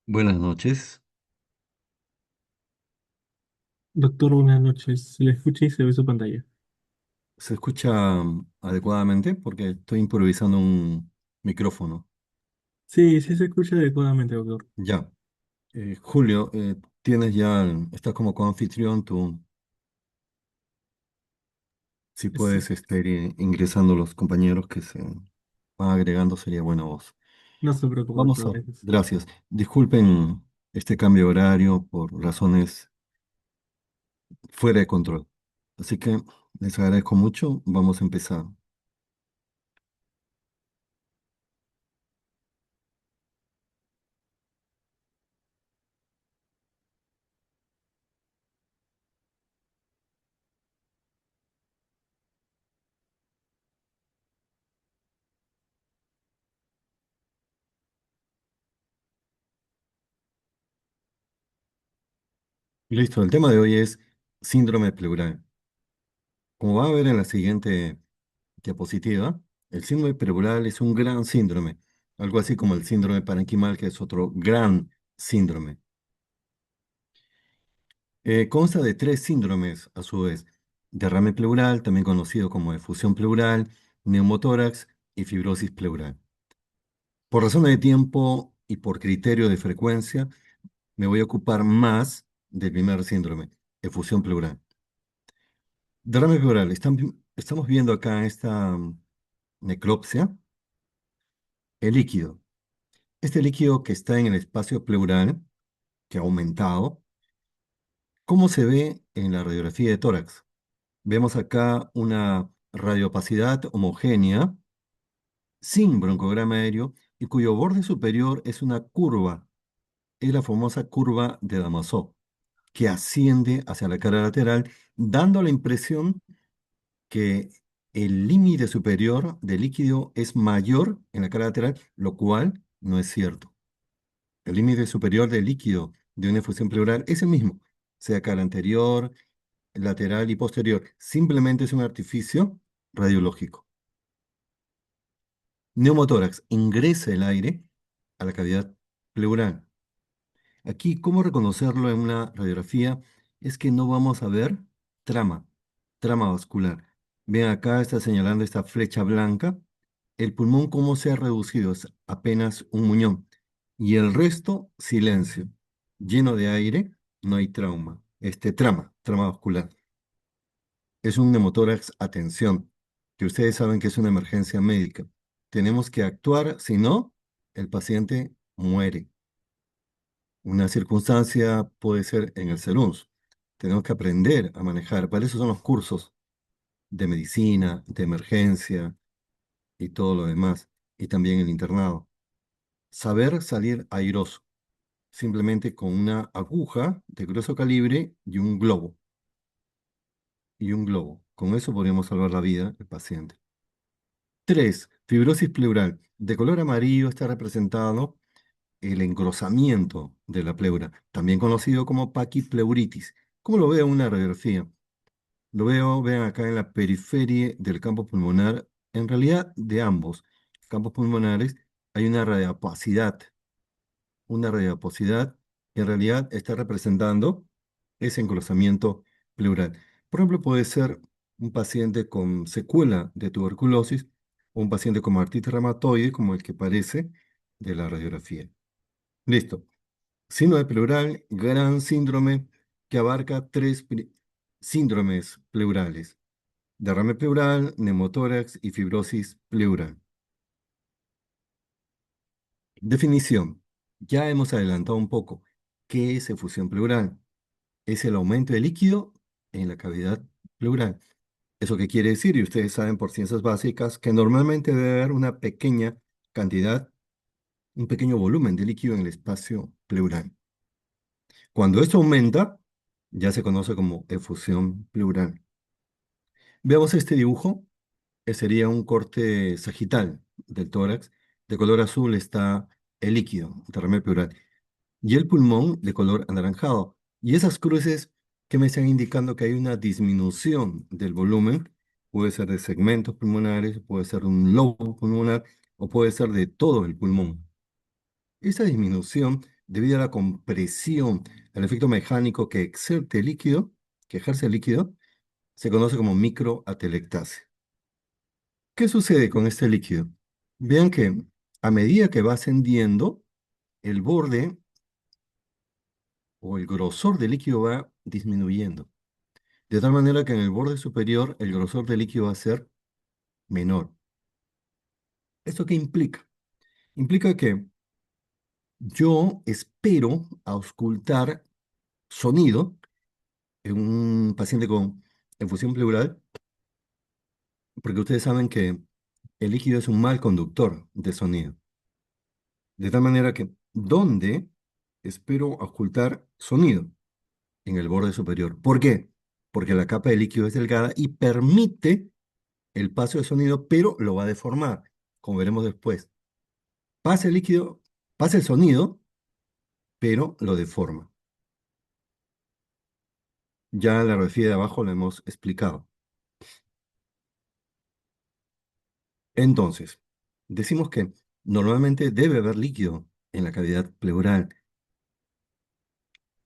Buenas noches. Doctor, buenas noches. Se le escucha y se ve su pantalla. ¿Se escucha adecuadamente? Porque estoy improvisando un micrófono. Sí, sí se escucha adecuadamente, doctor. Ya. Julio, tienes ya, estás como coanfitrión, tú, si Sí, puedes ir ingresando los compañeros que se van agregando, sería buena voz. no se preocupe, Vamos doctor. a, gracias. Disculpen este cambio de horario por razones fuera de control. Así que les agradezco mucho. Vamos a empezar. Listo, el tema de hoy es síndrome pleural. Como va a ver en la siguiente diapositiva, el síndrome pleural es un gran síndrome, algo así como el síndrome parenquimal, que es otro gran síndrome. Consta de tres síndromes, a su vez: derrame pleural, también conocido como efusión pleural, neumotórax y fibrosis pleural. Por razones de tiempo y por criterio de frecuencia, me voy a ocupar más del primer síndrome, efusión pleural. Derrame pleural, estamos viendo acá esta necropsia, el líquido. Este líquido que está en el espacio pleural, que ha aumentado, ¿cómo se ve en la radiografía de tórax? Vemos acá una radioopacidad homogénea, sin broncograma aéreo, y cuyo borde superior es una curva, es la famosa curva de Damasó, que asciende hacia la cara lateral, dando la impresión que el límite superior del líquido es mayor en la cara lateral, lo cual no es cierto. El límite superior del líquido de una efusión pleural es el mismo, sea cara anterior, lateral y posterior. Simplemente es un artificio radiológico. Neumotórax: ingresa el aire a la cavidad pleural. Aquí, ¿cómo reconocerlo en una radiografía? Es que no vamos a ver trama, trama vascular. Ven acá, está señalando esta flecha blanca. El pulmón, ¿cómo se ha reducido? Es apenas un muñón. Y el resto, silencio. Lleno de aire, no hay trauma. Trama vascular. Es un neumotórax, atención, que ustedes saben que es una emergencia médica. Tenemos que actuar, si no, el paciente muere. Una circunstancia puede ser en el SERUNS. Tenemos que aprender a manejar. Para eso son los cursos de medicina, de emergencia y todo lo demás. Y también el internado. Saber salir airoso, simplemente con una aguja de grueso calibre y un globo. Y un globo. Con eso podríamos salvar la vida del paciente. 3. Fibrosis pleural. De color amarillo está representado el engrosamiento de la pleura, también conocido como paquipleuritis. ¿Cómo lo veo en una radiografía? Lo veo, vean acá en la periferia del campo pulmonar, en realidad de ambos campos pulmonares hay una radioaposidad que en realidad está representando ese engrosamiento pleural. Por ejemplo, puede ser un paciente con secuela de tuberculosis o un paciente con artritis reumatoide, como el que parece de la radiografía. Listo. Síndrome pleural, gran síndrome que abarca síndromes pleurales: derrame pleural, neumotórax y fibrosis pleural. Definición. Ya hemos adelantado un poco. ¿Qué es efusión pleural? Es el aumento de líquido en la cavidad pleural. ¿Eso qué quiere decir? Y ustedes saben por ciencias básicas que normalmente debe haber una pequeña cantidad, un pequeño volumen de líquido en el espacio pleural. Cuando esto aumenta, ya se conoce como efusión pleural. Veamos este dibujo, que sería un corte sagital del tórax. De color azul está el líquido, derrame pleural, y el pulmón de color anaranjado. Y esas cruces que me están indicando que hay una disminución del volumen, puede ser de segmentos pulmonares, puede ser un lobo pulmonar o puede ser de todo el pulmón. Esa disminución debido a la compresión, al efecto mecánico que ejerce el líquido, se conoce como microatelectasia. ¿Qué sucede con este líquido? Vean que a medida que va ascendiendo, el borde o el grosor del líquido va disminuyendo, de tal manera que en el borde superior el grosor del líquido va a ser menor. ¿Esto qué implica? Implica que yo espero auscultar sonido en un paciente con efusión pleural, porque ustedes saben que el líquido es un mal conductor de sonido. De tal manera que, ¿dónde espero ocultar sonido? En el borde superior. ¿Por qué? Porque la capa de líquido es delgada y permite el paso de sonido, pero lo va a deformar, como veremos después. Pasa el líquido, pasa el sonido, pero lo deforma. Ya en la radiografía de abajo lo hemos explicado. Entonces, decimos que normalmente debe haber líquido en la cavidad pleural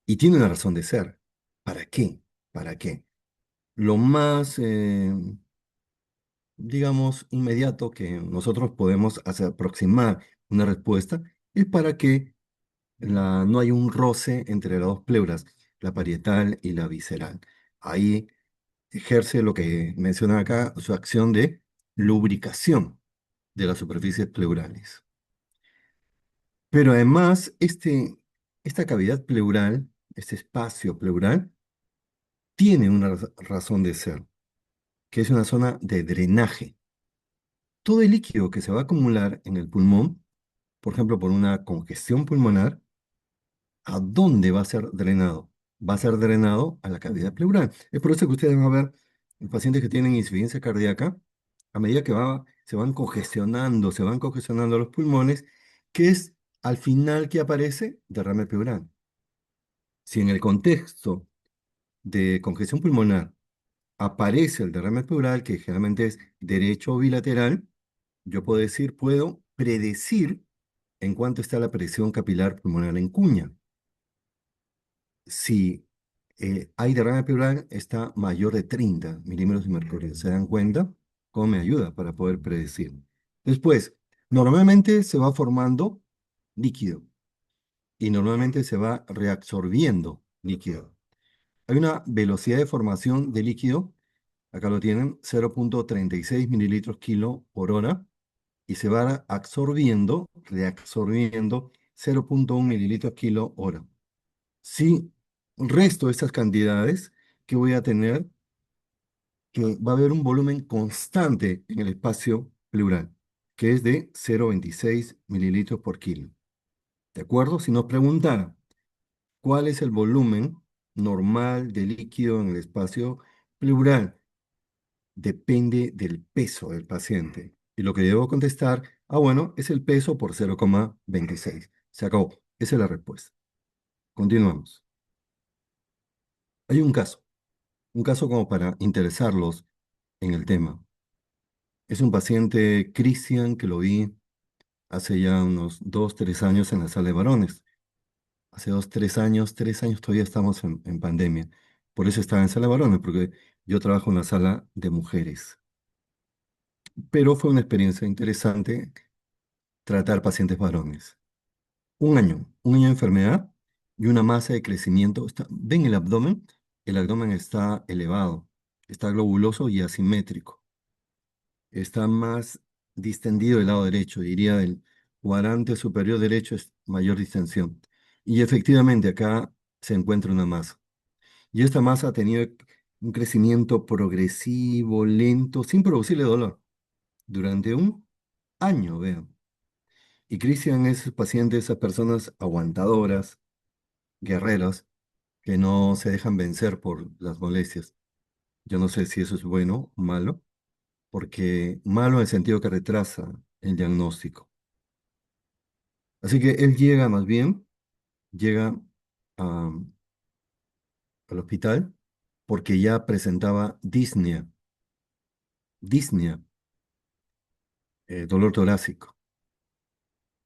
y tiene una razón de ser. ¿Para qué? ¿Para qué? Lo más, digamos, inmediato que nosotros podemos hacer, aproximar una respuesta es para que no haya un roce entre las dos pleuras, la parietal y la visceral. Ahí ejerce lo que menciona acá, su acción de lubricación de las superficies pleurales. Pero además, esta cavidad pleural, este espacio pleural, tiene una razón de ser, que es una zona de drenaje. Todo el líquido que se va a acumular en el pulmón, por ejemplo, por una congestión pulmonar, ¿a dónde va a ser drenado? Va a ser drenado a la cavidad pleural. Es por eso que ustedes van a ver pacientes que tienen insuficiencia cardíaca, a medida que se van congestionando los pulmones, que es al final que aparece derrame pleural. Si en el contexto de congestión pulmonar aparece el derrame pleural, que generalmente es derecho o bilateral, yo puedo predecir en cuánto está la presión capilar pulmonar en cuña. Si hay derrame pleural, está mayor de 30 milímetros de mercurio. ¿Se dan cuenta? ¿Cómo me ayuda para poder predecir? Después, normalmente se va formando líquido y normalmente se va reabsorbiendo líquido. Hay una velocidad de formación de líquido, acá lo tienen, 0,36 mililitros kilo por hora, y se va absorbiendo, reabsorbiendo 0,1 mililitros kilo hora. Si resto estas cantidades, que voy a tener, que va a haber un volumen constante en el espacio pleural, que es de 0,26 mililitros por kilo. ¿De acuerdo? Si nos preguntara cuál es el volumen normal de líquido en el espacio pleural, depende del peso del paciente. Y lo que debo contestar, bueno, es el peso por 0,26. Se acabó. Esa es la respuesta. Continuamos. Hay un caso como para interesarlos en el tema. Es un paciente Cristian que lo vi hace ya unos 2, 3 años en la sala de varones. Hace 2, 3 años todavía estamos en pandemia. Por eso estaba en sala de varones, porque yo trabajo en la sala de mujeres. Pero fue una experiencia interesante tratar pacientes varones. Un año de enfermedad y una masa de crecimiento. ¿Ven el abdomen? El abdomen está elevado, está globuloso y asimétrico. Está más distendido del lado derecho, diría el cuadrante superior derecho es mayor distensión. Y efectivamente acá se encuentra una masa. Y esta masa ha tenido un crecimiento progresivo, lento, sin producirle dolor, durante un año, vean. Y Cristian es paciente, esas personas aguantadoras, guerreras, que no se dejan vencer por las molestias. Yo no sé si eso es bueno o malo, porque malo en el sentido que retrasa el diagnóstico. Así que él llega más bien, llega a- al hospital porque ya presentaba disnea, dolor torácico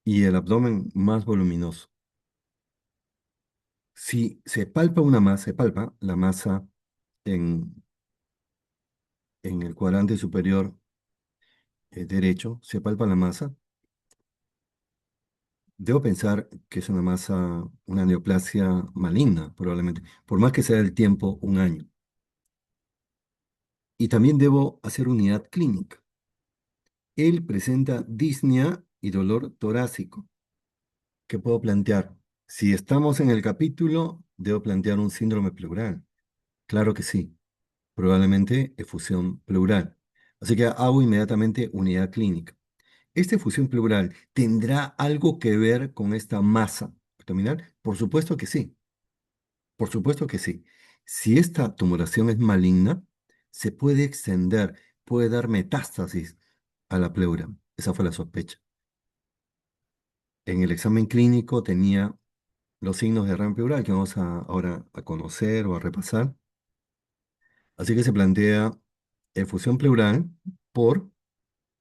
y el abdomen más voluminoso. Si se palpa una masa, se palpa la masa en, en el cuadrante superior derecho, se palpa la masa, debo pensar que es una masa, una neoplasia maligna, probablemente, por más que sea el tiempo un año. Y también debo hacer unidad clínica. Él presenta disnea y dolor torácico. ¿Qué puedo plantear? Si estamos en el capítulo, debo plantear un síndrome pleural. Claro que sí, probablemente efusión pleural. Así que hago inmediatamente unidad clínica. ¿Esta efusión pleural tendrá algo que ver con esta masa abdominal? Por supuesto que sí, por supuesto que sí. Si esta tumoración es maligna, se puede extender, puede dar metástasis a la pleura. Esa fue la sospecha. En el examen clínico tenía los signos de derrame pleural que vamos ahora a conocer o a repasar. Así que se plantea efusión pleural por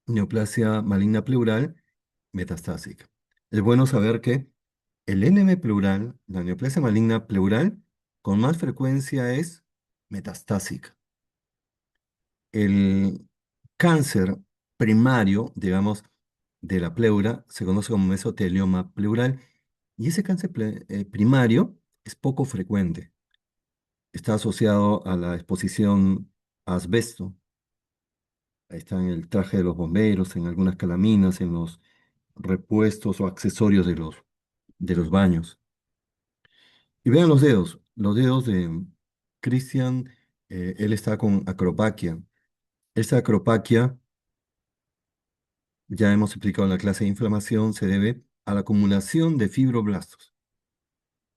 neoplasia maligna pleural metastásica. Es bueno saber que el NM pleural, la neoplasia maligna pleural, con más frecuencia es metastásica. El cáncer primario, digamos, de la pleura se conoce como mesotelioma pleural y ese cáncer primario es poco frecuente. Está asociado a la exposición a asbesto. Ahí está en el traje de los bomberos, en algunas calaminas, en los repuestos o accesorios de los baños. Y vean los dedos de Christian, él está con acropaquia. Esta acropaquia, ya hemos explicado en la clase de inflamación, se debe a la acumulación de fibroblastos,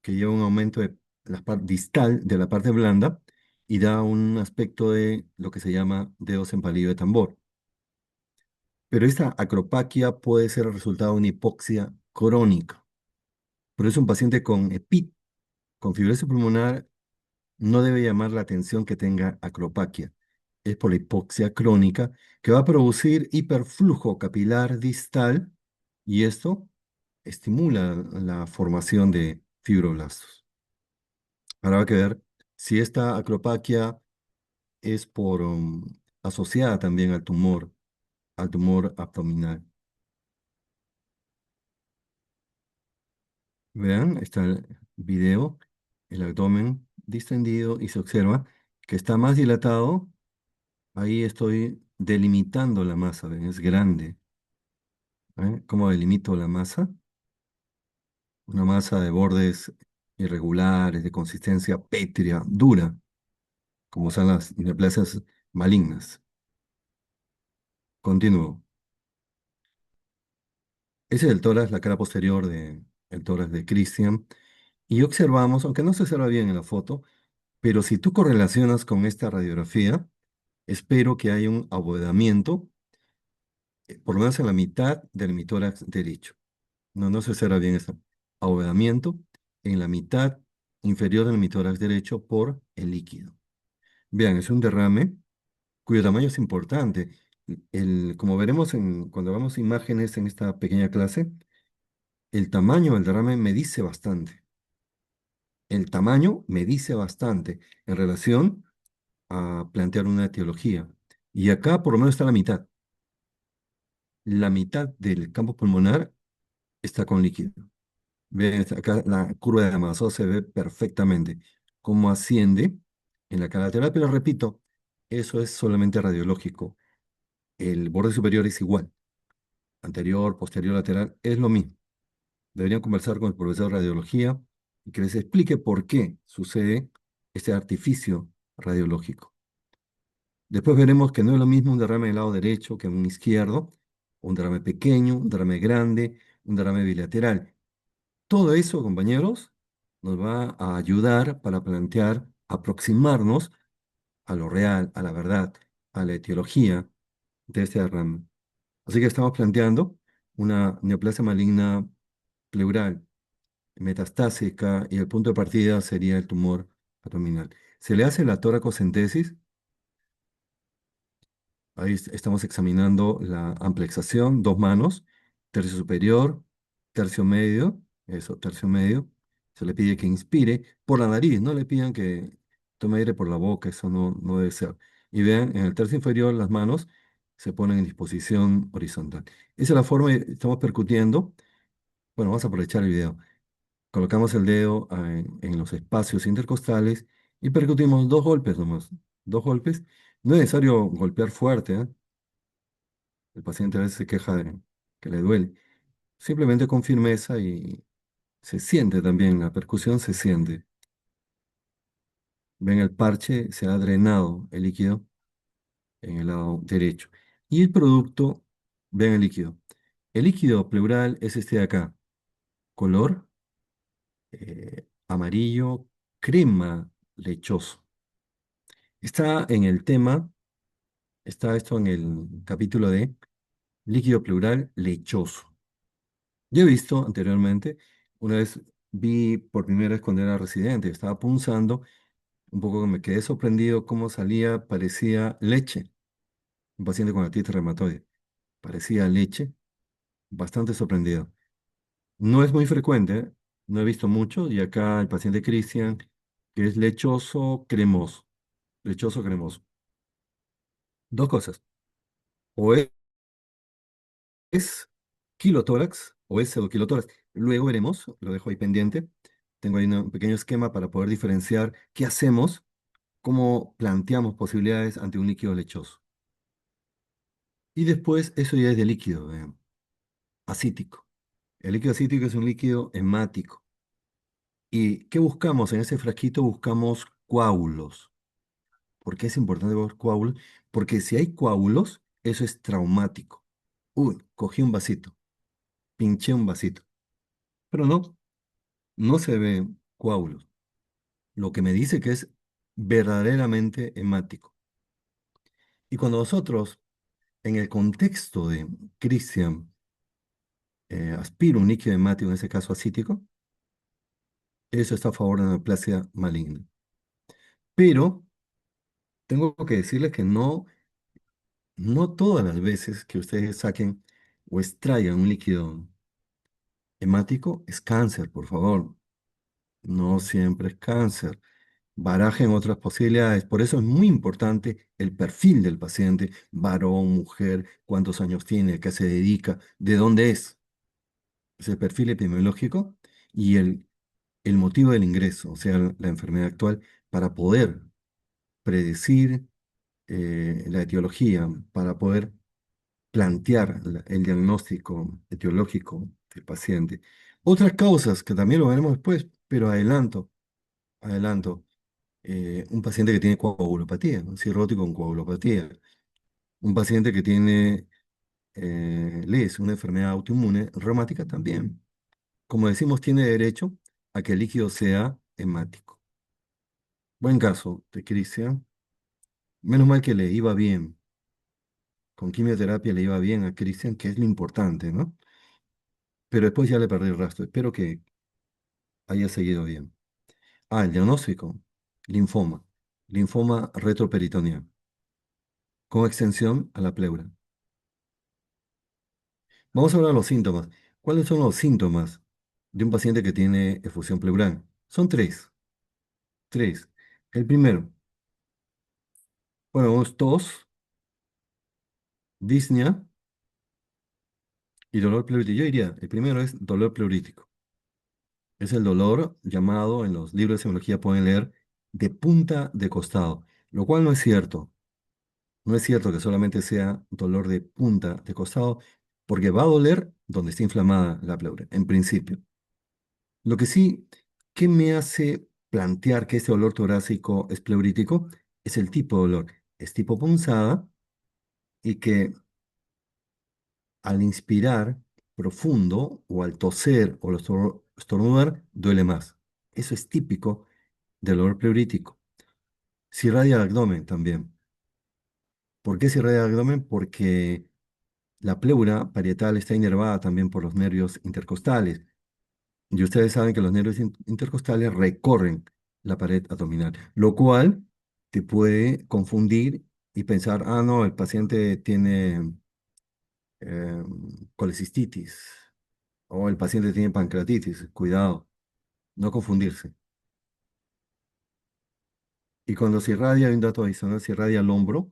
que lleva un aumento de la parte distal de la parte blanda y da un aspecto de lo que se llama dedos en palillo de tambor. Pero esta acropaquia puede ser el resultado de una hipoxia crónica. Por eso un paciente con EPIT, con fibrosis pulmonar, no debe llamar la atención que tenga acropaquia. Es por la hipoxia crónica que va a producir hiperflujo capilar distal y esto estimula la formación de fibroblastos. Ahora hay que ver si esta acropaquia es asociada también al tumor abdominal. Vean, está el video, el abdomen distendido y se observa que está más dilatado. Ahí estoy delimitando la masa, ¿ven? Es grande. ¿Eh? ¿Cómo delimito la masa? Una masa de bordes irregulares, de consistencia pétrea, dura, como son las neoplasias malignas. Continúo. Ese es el tórax, la cara posterior del tórax de Christian. Y observamos, aunque no se observa bien en la foto, pero si tú correlacionas con esta radiografía, espero que haya un abovedamiento, por lo menos en la mitad del hemitórax derecho. No se observa bien este abovedamiento en la mitad inferior del hemitórax derecho por el líquido. Vean, es un derrame cuyo tamaño es importante. Como veremos cuando hagamos imágenes en esta pequeña clase, el tamaño del derrame me dice bastante. El tamaño me dice bastante en relación a plantear una etiología. Y acá por lo menos está la mitad. La mitad del campo pulmonar está con líquido. Ven, acá la curva de Amasó se ve perfectamente cómo asciende en la cara lateral, pero repito, eso es solamente radiológico. El borde superior es igual, anterior, posterior, lateral, es lo mismo. Deberían conversar con el profesor de radiología y que les explique por qué sucede este artificio radiológico. Después veremos que no es lo mismo un derrame del lado derecho que un izquierdo, un derrame pequeño, un derrame grande, un derrame bilateral. Todo eso, compañeros, nos va a ayudar para plantear, aproximarnos a lo real, a la verdad, a la etiología de este derrame. Así que estamos planteando una neoplasia maligna pleural metastásica y el punto de partida sería el tumor abdominal. Se le hace la toracocentesis. Ahí estamos examinando la amplexación, dos manos, tercio superior, tercio medio, eso, tercio medio. Se le pide que inspire por la nariz, no le pidan que tome aire por la boca, eso no debe ser. Y vean, en el tercio inferior las manos se ponen en disposición horizontal. Esa es la forma, estamos percutiendo. Bueno, vamos a aprovechar el video. Colocamos el dedo en los espacios intercostales y percutimos dos golpes nomás. Dos golpes. No es necesario golpear fuerte, ¿eh? El paciente a veces se queja de que le duele. Simplemente con firmeza y se siente también, la percusión se siente. Ven el parche, se ha drenado el líquido en el lado derecho. Y el producto, ven el líquido. El líquido pleural es este de acá, color amarillo, crema lechoso. Está en el tema, está esto en el capítulo de líquido pleural lechoso. Yo he visto anteriormente, una vez vi por primera vez cuando era residente, estaba punzando, un poco que me quedé sorprendido cómo salía, parecía leche, un paciente con artritis reumatoide, parecía leche, bastante sorprendido. No es muy frecuente, ¿eh? No he visto mucho, y acá el paciente Cristian, que es lechoso cremoso. Dos cosas, o es kilotórax o es pseudoquilotórax. Luego veremos, lo dejo ahí pendiente. Tengo ahí un pequeño esquema para poder diferenciar qué hacemos, cómo planteamos posibilidades ante un líquido lechoso. Y después, eso ya es de líquido acítico. El líquido acítico es un líquido hemático. ¿Y qué buscamos en ese frasquito? Buscamos coágulos. ¿Por qué es importante ver coágulos? Porque si hay coágulos, eso es traumático. Uy, cogí un vasito, pinché un vasito. Pero no se ven coágulos, lo que me dice que es verdaderamente hemático. Y cuando nosotros, en el contexto de Christian, aspira un líquido hemático, en ese caso acítico, eso está a favor de la neoplasia maligna. Pero tengo que decirles que no todas las veces que ustedes saquen o extraigan un líquido hemático es cáncer, por favor. No siempre es cáncer. Barajen otras posibilidades. Por eso es muy importante el perfil del paciente, varón, mujer, cuántos años tiene, a qué se dedica, de dónde es, ese perfil epidemiológico y el motivo del ingreso, o sea, la enfermedad actual, para poder predecir la etiología, para poder plantear el diagnóstico etiológico del paciente. Otras causas que también lo veremos después, pero adelanto. Un paciente que tiene coagulopatía, un cirrótico con coagulopatía, un paciente que tiene LES, una enfermedad autoinmune reumática también. Como decimos, tiene derecho a que el líquido sea hemático. Buen caso de Cristian. Menos mal que le iba bien. Con quimioterapia le iba bien a Cristian, que es lo importante, ¿no? Pero después ya le perdí el rastro. Espero que haya seguido bien. Ah, el diagnóstico, linfoma. Linfoma retroperitoneal, con extensión a la pleura. Vamos a hablar de los síntomas. ¿Cuáles son los síntomas de un paciente que tiene efusión pleural? Son tres. Tres. El primero, bueno, es tos, disnea y dolor pleurítico. Yo diría, el primero es dolor pleurítico. Es el dolor llamado, en los libros de semiología pueden leer, de punta de costado, lo cual no es cierto. No es cierto que solamente sea dolor de punta de costado, porque va a doler donde está inflamada la pleura, en principio. Lo que sí, ¿qué me hace plantear que este dolor torácico es pleurítico? Es el tipo de dolor. Es tipo punzada y que al inspirar profundo o al toser o al estornudar duele más. Eso es típico del dolor pleurítico. Si irradia el abdomen también. ¿Por qué se irradia el abdomen? Porque la pleura parietal está inervada también por los nervios intercostales. Y ustedes saben que los nervios intercostales recorren la pared abdominal, lo cual te puede confundir y pensar, ah, no, el paciente tiene eh, colecistitis o el paciente tiene pancreatitis. Cuidado, no confundirse. Y cuando se irradia, hay un dato adicional, se irradia al hombro,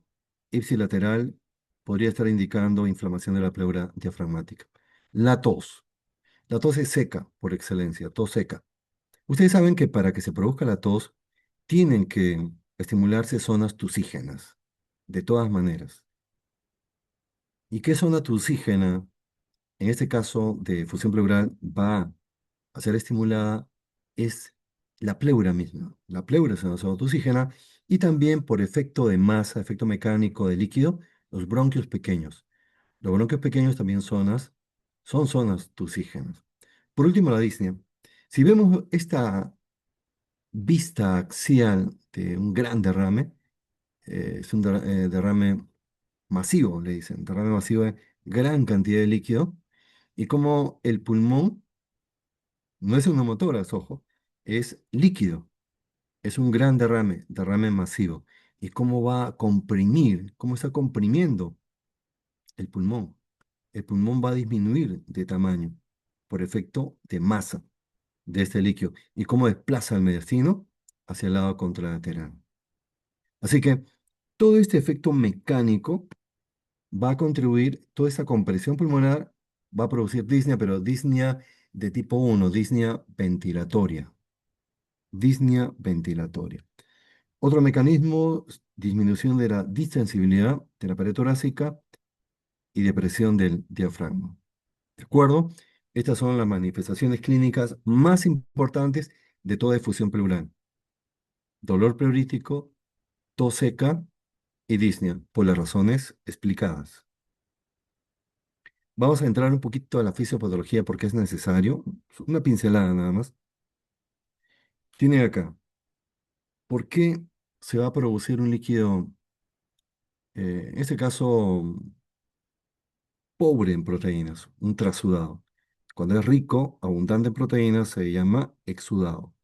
ipsilateral, podría estar indicando inflamación de la pleura diafragmática. La tos. La tos es seca por excelencia, tos seca. Ustedes saben que para que se produzca la tos, tienen que estimularse zonas tusígenas, de todas maneras. ¿Y qué zona tusígena, en este caso de fusión pleural, va a ser estimulada? Es la pleura misma. La pleura es una zona tusígena y también por efecto de masa, efecto mecánico de líquido, los bronquios pequeños. Los bronquios pequeños también son zonas tusígenas. Por último, la disnea. Si vemos esta vista axial de un gran derrame, es un derrame masivo, le dicen, derrame masivo de gran cantidad de líquido, y como el pulmón no es un neumotórax, ojo, es líquido, es un gran derrame, derrame masivo, y cómo va a comprimir, cómo está comprimiendo el pulmón. El pulmón va a disminuir de tamaño por efecto de masa de este líquido y cómo desplaza el mediastino hacia el lado contralateral. Así que todo este efecto mecánico va a contribuir, toda esa compresión pulmonar va a producir disnea, pero disnea de tipo 1, disnea ventilatoria. Disnea ventilatoria. Otro mecanismo, disminución de la distensibilidad de la pared torácica y depresión del diafragma. ¿De acuerdo? Estas son las manifestaciones clínicas más importantes de toda efusión pleural. Dolor pleurítico, tos seca y disnea, por las razones explicadas. Vamos a entrar un poquito a la fisiopatología porque es necesario. Una pincelada nada más. Tiene acá, ¿por qué se va a producir un líquido, en este caso, pobre en proteínas, un trasudado? Cuando es rico, abundante en proteínas, se llama exudado.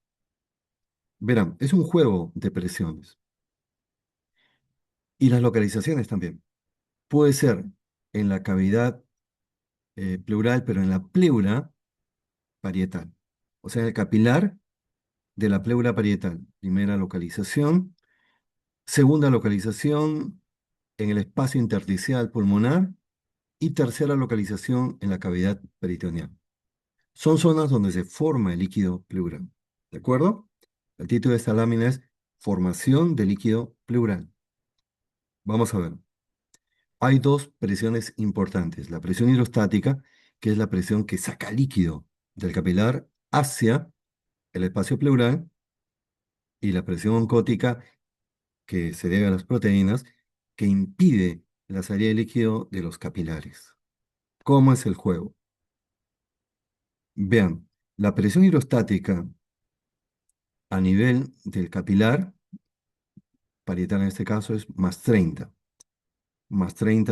Verán, es un juego de presiones y las localizaciones también. Puede ser en la cavidad pleural, pero en la pleura parietal. O sea, en el capilar de la pleura parietal. Primera localización. Segunda localización en el espacio intersticial pulmonar. Y tercera localización en la cavidad peritoneal. Son zonas donde se forma el líquido pleural. ¿De acuerdo? El título de esta lámina es Formación de líquido pleural. Vamos a ver. Hay dos presiones importantes. La presión hidrostática, que es la presión que saca líquido del capilar hacia el espacio pleural, y la presión oncótica, que se debe a las proteínas, que impide la salida de líquido de los capilares. ¿Cómo es el juego? Vean, la presión hidrostática a nivel del capilar, parietal en este caso, es más 30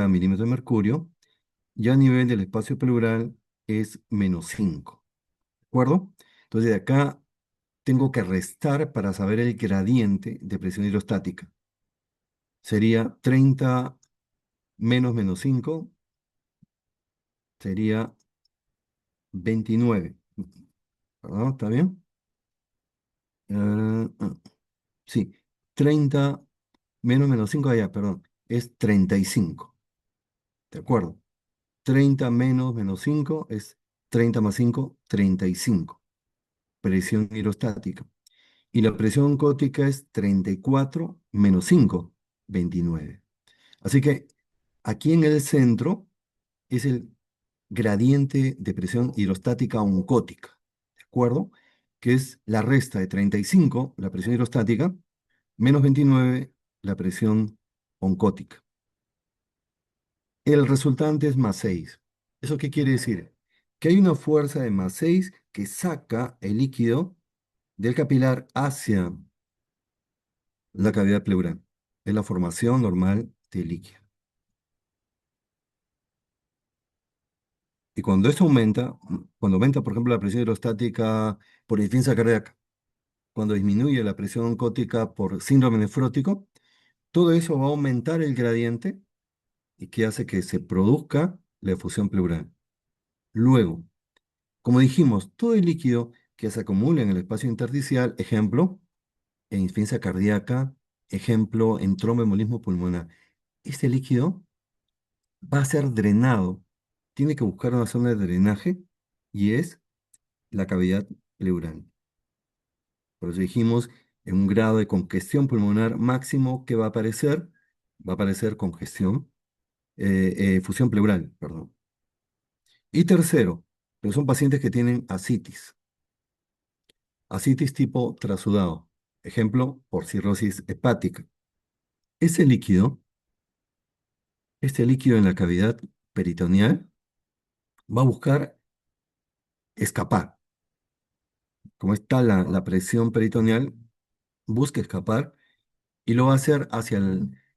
milímetros de mercurio, y a nivel del espacio pleural es -5. ¿De acuerdo? Entonces de acá tengo que restar para saber el gradiente de presión hidrostática. Sería 30 menos -5, sería 29. ¿Perdón? ¿Está bien? Ah, sí, 30 menos -5 allá, perdón, es 35. ¿De acuerdo? 30 menos -5 es 30 más 5, 35. Presión hidrostática. Y la presión oncótica es 34 menos 5, 29. Así que aquí en el centro es el gradiente de presión hidrostática oncótica, ¿de acuerdo? Que es la resta de 35, la presión hidrostática, menos 29, la presión oncótica. El resultante es +6. ¿Eso qué quiere decir? Que hay una fuerza de +6 que saca el líquido del capilar hacia la cavidad pleural. Es la formación normal de líquido. Y cuando esto aumenta, cuando aumenta, por ejemplo, la presión hidrostática por insuficiencia cardíaca, cuando disminuye la presión oncótica por síndrome nefrótico, todo eso va a aumentar el gradiente y que hace que se produzca la efusión pleural. Luego, como dijimos, todo el líquido que se acumula en el espacio intersticial, ejemplo, en insuficiencia cardíaca, ejemplo, en tromboembolismo pulmonar. Este líquido va a ser drenado, tiene que buscar una zona de drenaje y es la cavidad pleural. Por eso dijimos, en un grado de congestión pulmonar máximo, ¿qué va a aparecer? Va a aparecer congestión, fusión pleural, perdón. Y tercero, pero son pacientes que tienen ascitis tipo trasudado, ejemplo, por cirrosis hepática. Ese líquido, este líquido en la cavidad peritoneal, va a buscar escapar. Como está la presión peritoneal, busca escapar y lo va a hacer hacia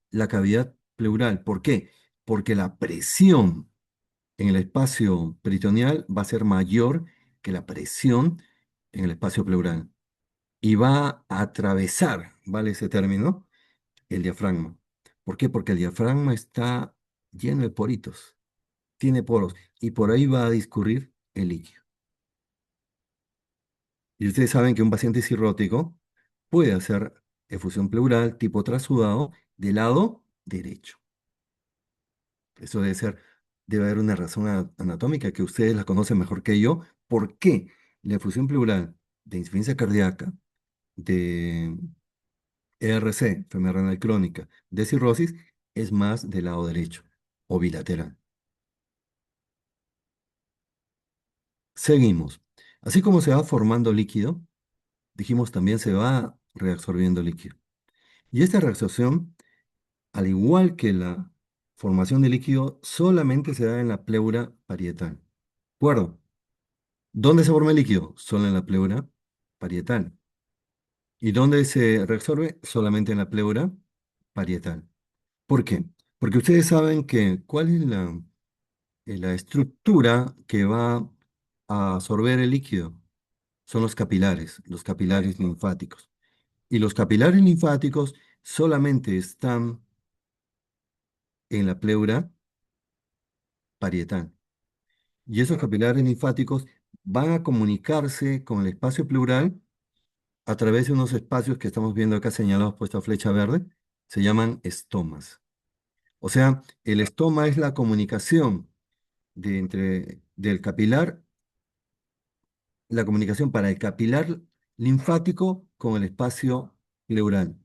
la cavidad pleural. ¿Por qué? Porque la presión en el espacio peritoneal va a ser mayor que la presión en el espacio pleural y va a atravesar, ¿vale ese término? El diafragma. ¿Por qué? Porque el diafragma está lleno de poritos, tiene poros y por ahí va a discurrir el líquido. Y ustedes saben que un paciente cirrótico puede hacer efusión pleural tipo trasudado del lado derecho. Eso debe haber una razón anatómica que ustedes la conocen mejor que yo. ¿Por qué la efusión pleural de insuficiencia cardíaca, de ERC, enfermedad renal crónica, de cirrosis, es más del lado derecho o bilateral? Seguimos. Así como se va formando líquido, dijimos también se va reabsorbiendo líquido. Y esta reabsorción, al igual que la formación de líquido, solamente se da en la pleura parietal. ¿De acuerdo? ¿Dónde se forma el líquido? Solo en la pleura parietal. ¿Y dónde se reabsorbe? Solamente en la pleura parietal. ¿Por qué? Porque ustedes saben que cuál es la estructura que va a absorber el líquido. Son los capilares linfáticos. Y los capilares linfáticos solamente están en la pleura parietal. Y esos capilares linfáticos van a comunicarse con el espacio pleural a través de unos espacios que estamos viendo acá señalados puesto a flecha verde, se llaman estomas. O sea, el estoma es la comunicación del capilar, la comunicación para el capilar linfático con el espacio pleural.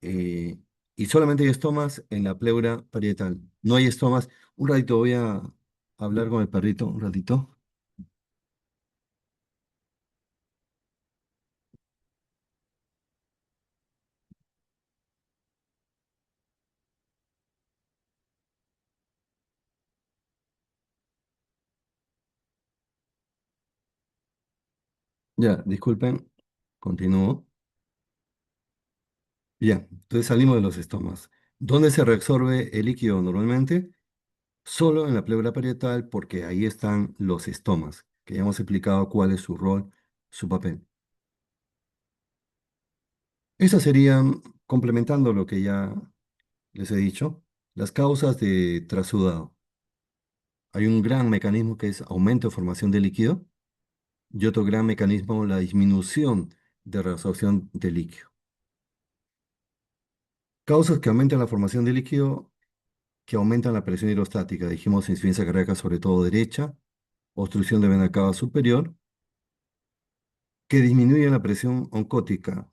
Eh, y solamente hay estomas en la pleura parietal. No hay estomas. Un ratito voy a hablar con el perrito, un ratito. Ya, disculpen, continúo. Ya, entonces salimos de los estomas. ¿Dónde se reabsorbe el líquido normalmente? Solo en la pleura parietal porque ahí están los estomas, que ya hemos explicado cuál es su rol, su papel. Esas serían, complementando lo que ya les he dicho, las causas de trasudado. Hay un gran mecanismo que es aumento de formación de líquido y otro gran mecanismo, la disminución de reabsorción de líquido. Causas que aumentan la formación de líquido, que aumentan la presión hidrostática. Dijimos insuficiencia cardíaca, sobre todo derecha, obstrucción de vena cava superior, que disminuye la presión oncótica.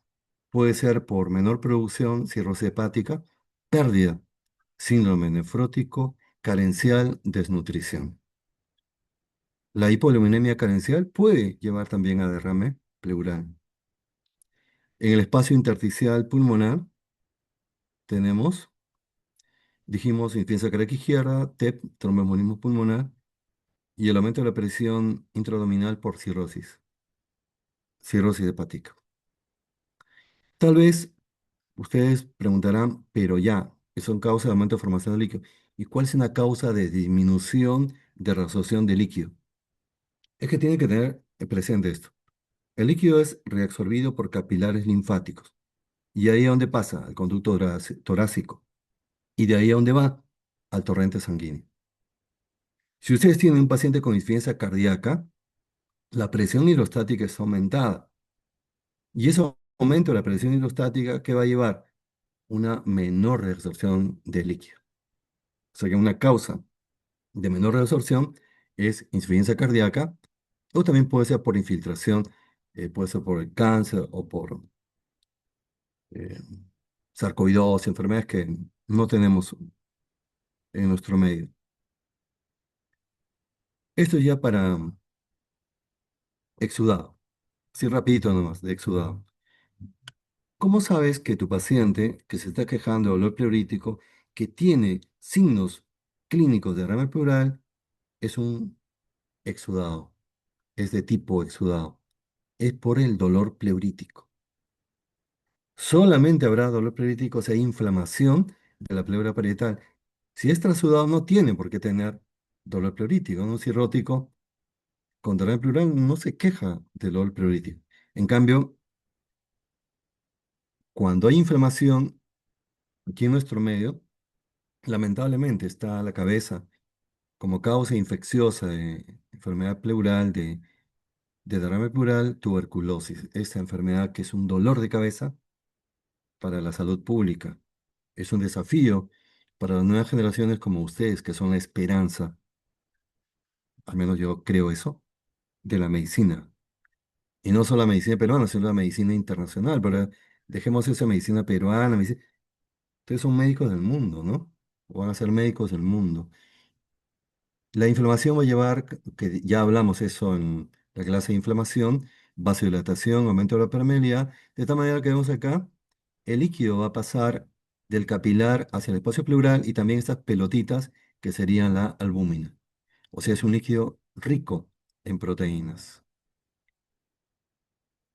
Puede ser por menor producción, cirrosis hepática, pérdida, síndrome nefrótico, carencial, desnutrición. La hipoliuminemia carencial puede llevar también a derrame pleural. En el espacio intersticial pulmonar tenemos, dijimos, insuficiencia cardíaca izquierda, TEP, tromboembolismo pulmonar y el aumento de la presión intraabdominal por cirrosis hepática. Tal vez ustedes preguntarán, pero ya, son causas de aumento de formación de líquido. ¿Y cuál es una causa de disminución de reabsorción de líquido? Es que tienen que tener presente esto. El líquido es reabsorbido por capilares linfáticos. Y ahí a dónde pasa, al conducto torácico. Y de ahí a dónde va, al torrente sanguíneo. Si ustedes tienen un paciente con insuficiencia cardíaca, la presión hidrostática está aumentada. Y ese aumento de la presión hidrostática, ¿qué va a llevar? Una menor reabsorción de líquido. O sea que una causa de menor reabsorción es insuficiencia cardíaca, o también puede ser por infiltración, puede ser por el cáncer o por eh, sarcoidosis, enfermedades que no tenemos en nuestro medio. Esto ya para exudado. Sí, rapidito nomás, de exudado. ¿Cómo sabes que tu paciente que se está quejando de dolor pleurítico, que tiene signos clínicos de derrame pleural, es un exudado? Es de tipo exudado. Es por el dolor pleurítico. Solamente habrá dolor pleurítico si hay inflamación de la pleura parietal. Si es trasudado, no tiene por qué tener dolor pleurítico. Un cirrótico con derrame pleural no se queja del dolor pleurítico. En cambio, cuando hay inflamación aquí en nuestro medio, lamentablemente está la cabeza como causa infecciosa de enfermedad pleural, de derrame pleural, tuberculosis. Esta enfermedad que es un dolor de cabeza para la salud pública. Es un desafío para las nuevas generaciones como ustedes, que son la esperanza, al menos yo creo eso, de la medicina. Y no solo la medicina peruana, sino la medicina internacional, pero dejemos esa medicina peruana. Ustedes son médicos del mundo, ¿no? O van a ser médicos del mundo. La inflamación va a llevar, que ya hablamos eso en la clase de inflamación, vasodilatación, aumento de la permeabilidad, de tal manera que vemos acá, el líquido va a pasar del capilar hacia el espacio pleural y también estas pelotitas que serían la albúmina. O sea, es un líquido rico en proteínas.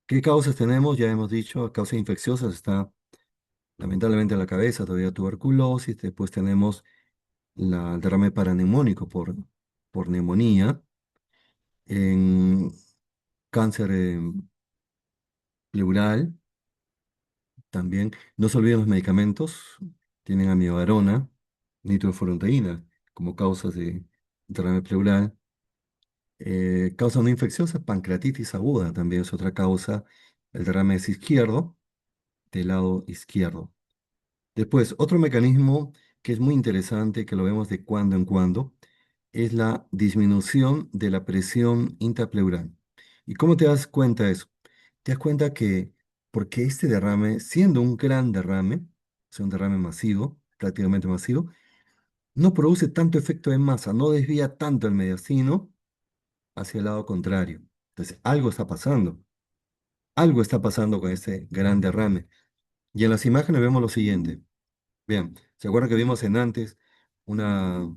¿Qué causas tenemos? Ya hemos dicho, causas infecciosas está lamentablemente la cabeza, todavía tuberculosis, después tenemos el derrame paraneumónico por neumonía, en cáncer pleural también. No se olviden los medicamentos, tienen amibarona, nitrofurantoína como causas de derrame pleural. Causa no infecciosa, pancreatitis aguda también es otra causa. El derrame es izquierdo, del lado izquierdo. Después, otro mecanismo que es muy interesante, que lo vemos de cuando en cuando, es la disminución de la presión intrapleural. ¿Y cómo te das cuenta de eso? Te das cuenta que porque este derrame, siendo un gran derrame, es un derrame masivo, prácticamente masivo, no produce tanto efecto de masa, no desvía tanto el mediastino hacia el lado contrario. Entonces, algo está pasando con este gran derrame. Y en las imágenes vemos lo siguiente. Bien, ¿se acuerdan que vimos en antes una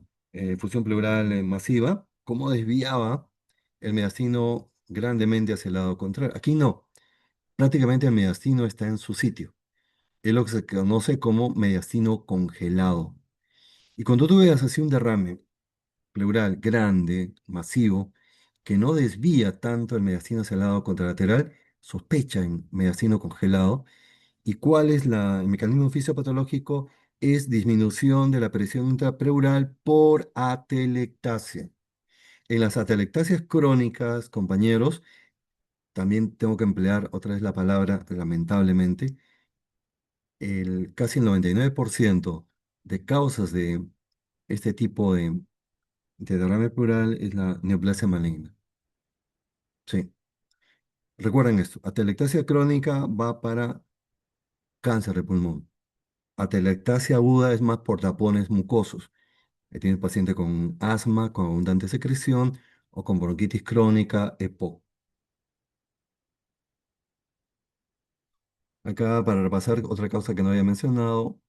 fusión pleural masiva? ¿Cómo desviaba el mediastino grandemente hacia el lado contrario? Aquí no, prácticamente el mediastino está en su sitio. Es lo que se conoce como mediastino congelado. Y cuando tú veas así un derrame pleural grande, masivo, que no desvía tanto el mediastino hacia el lado contralateral, sospecha en mediastino congelado. ¿Y cuál es el mecanismo fisiopatológico? Es disminución de la presión intrapleural por atelectasia. En las atelectasias crónicas, compañeros, también tengo que emplear otra vez la palabra, lamentablemente, casi el 99% de causas de este tipo de derrame pleural es la neoplasia maligna. Sí, recuerden esto, atelectasia crónica va para cáncer de pulmón. Atelectasia aguda es más por tapones mucosos. Tienes paciente con asma, con abundante secreción o con bronquitis crónica, EPOC. Acá para repasar otra causa que no había mencionado,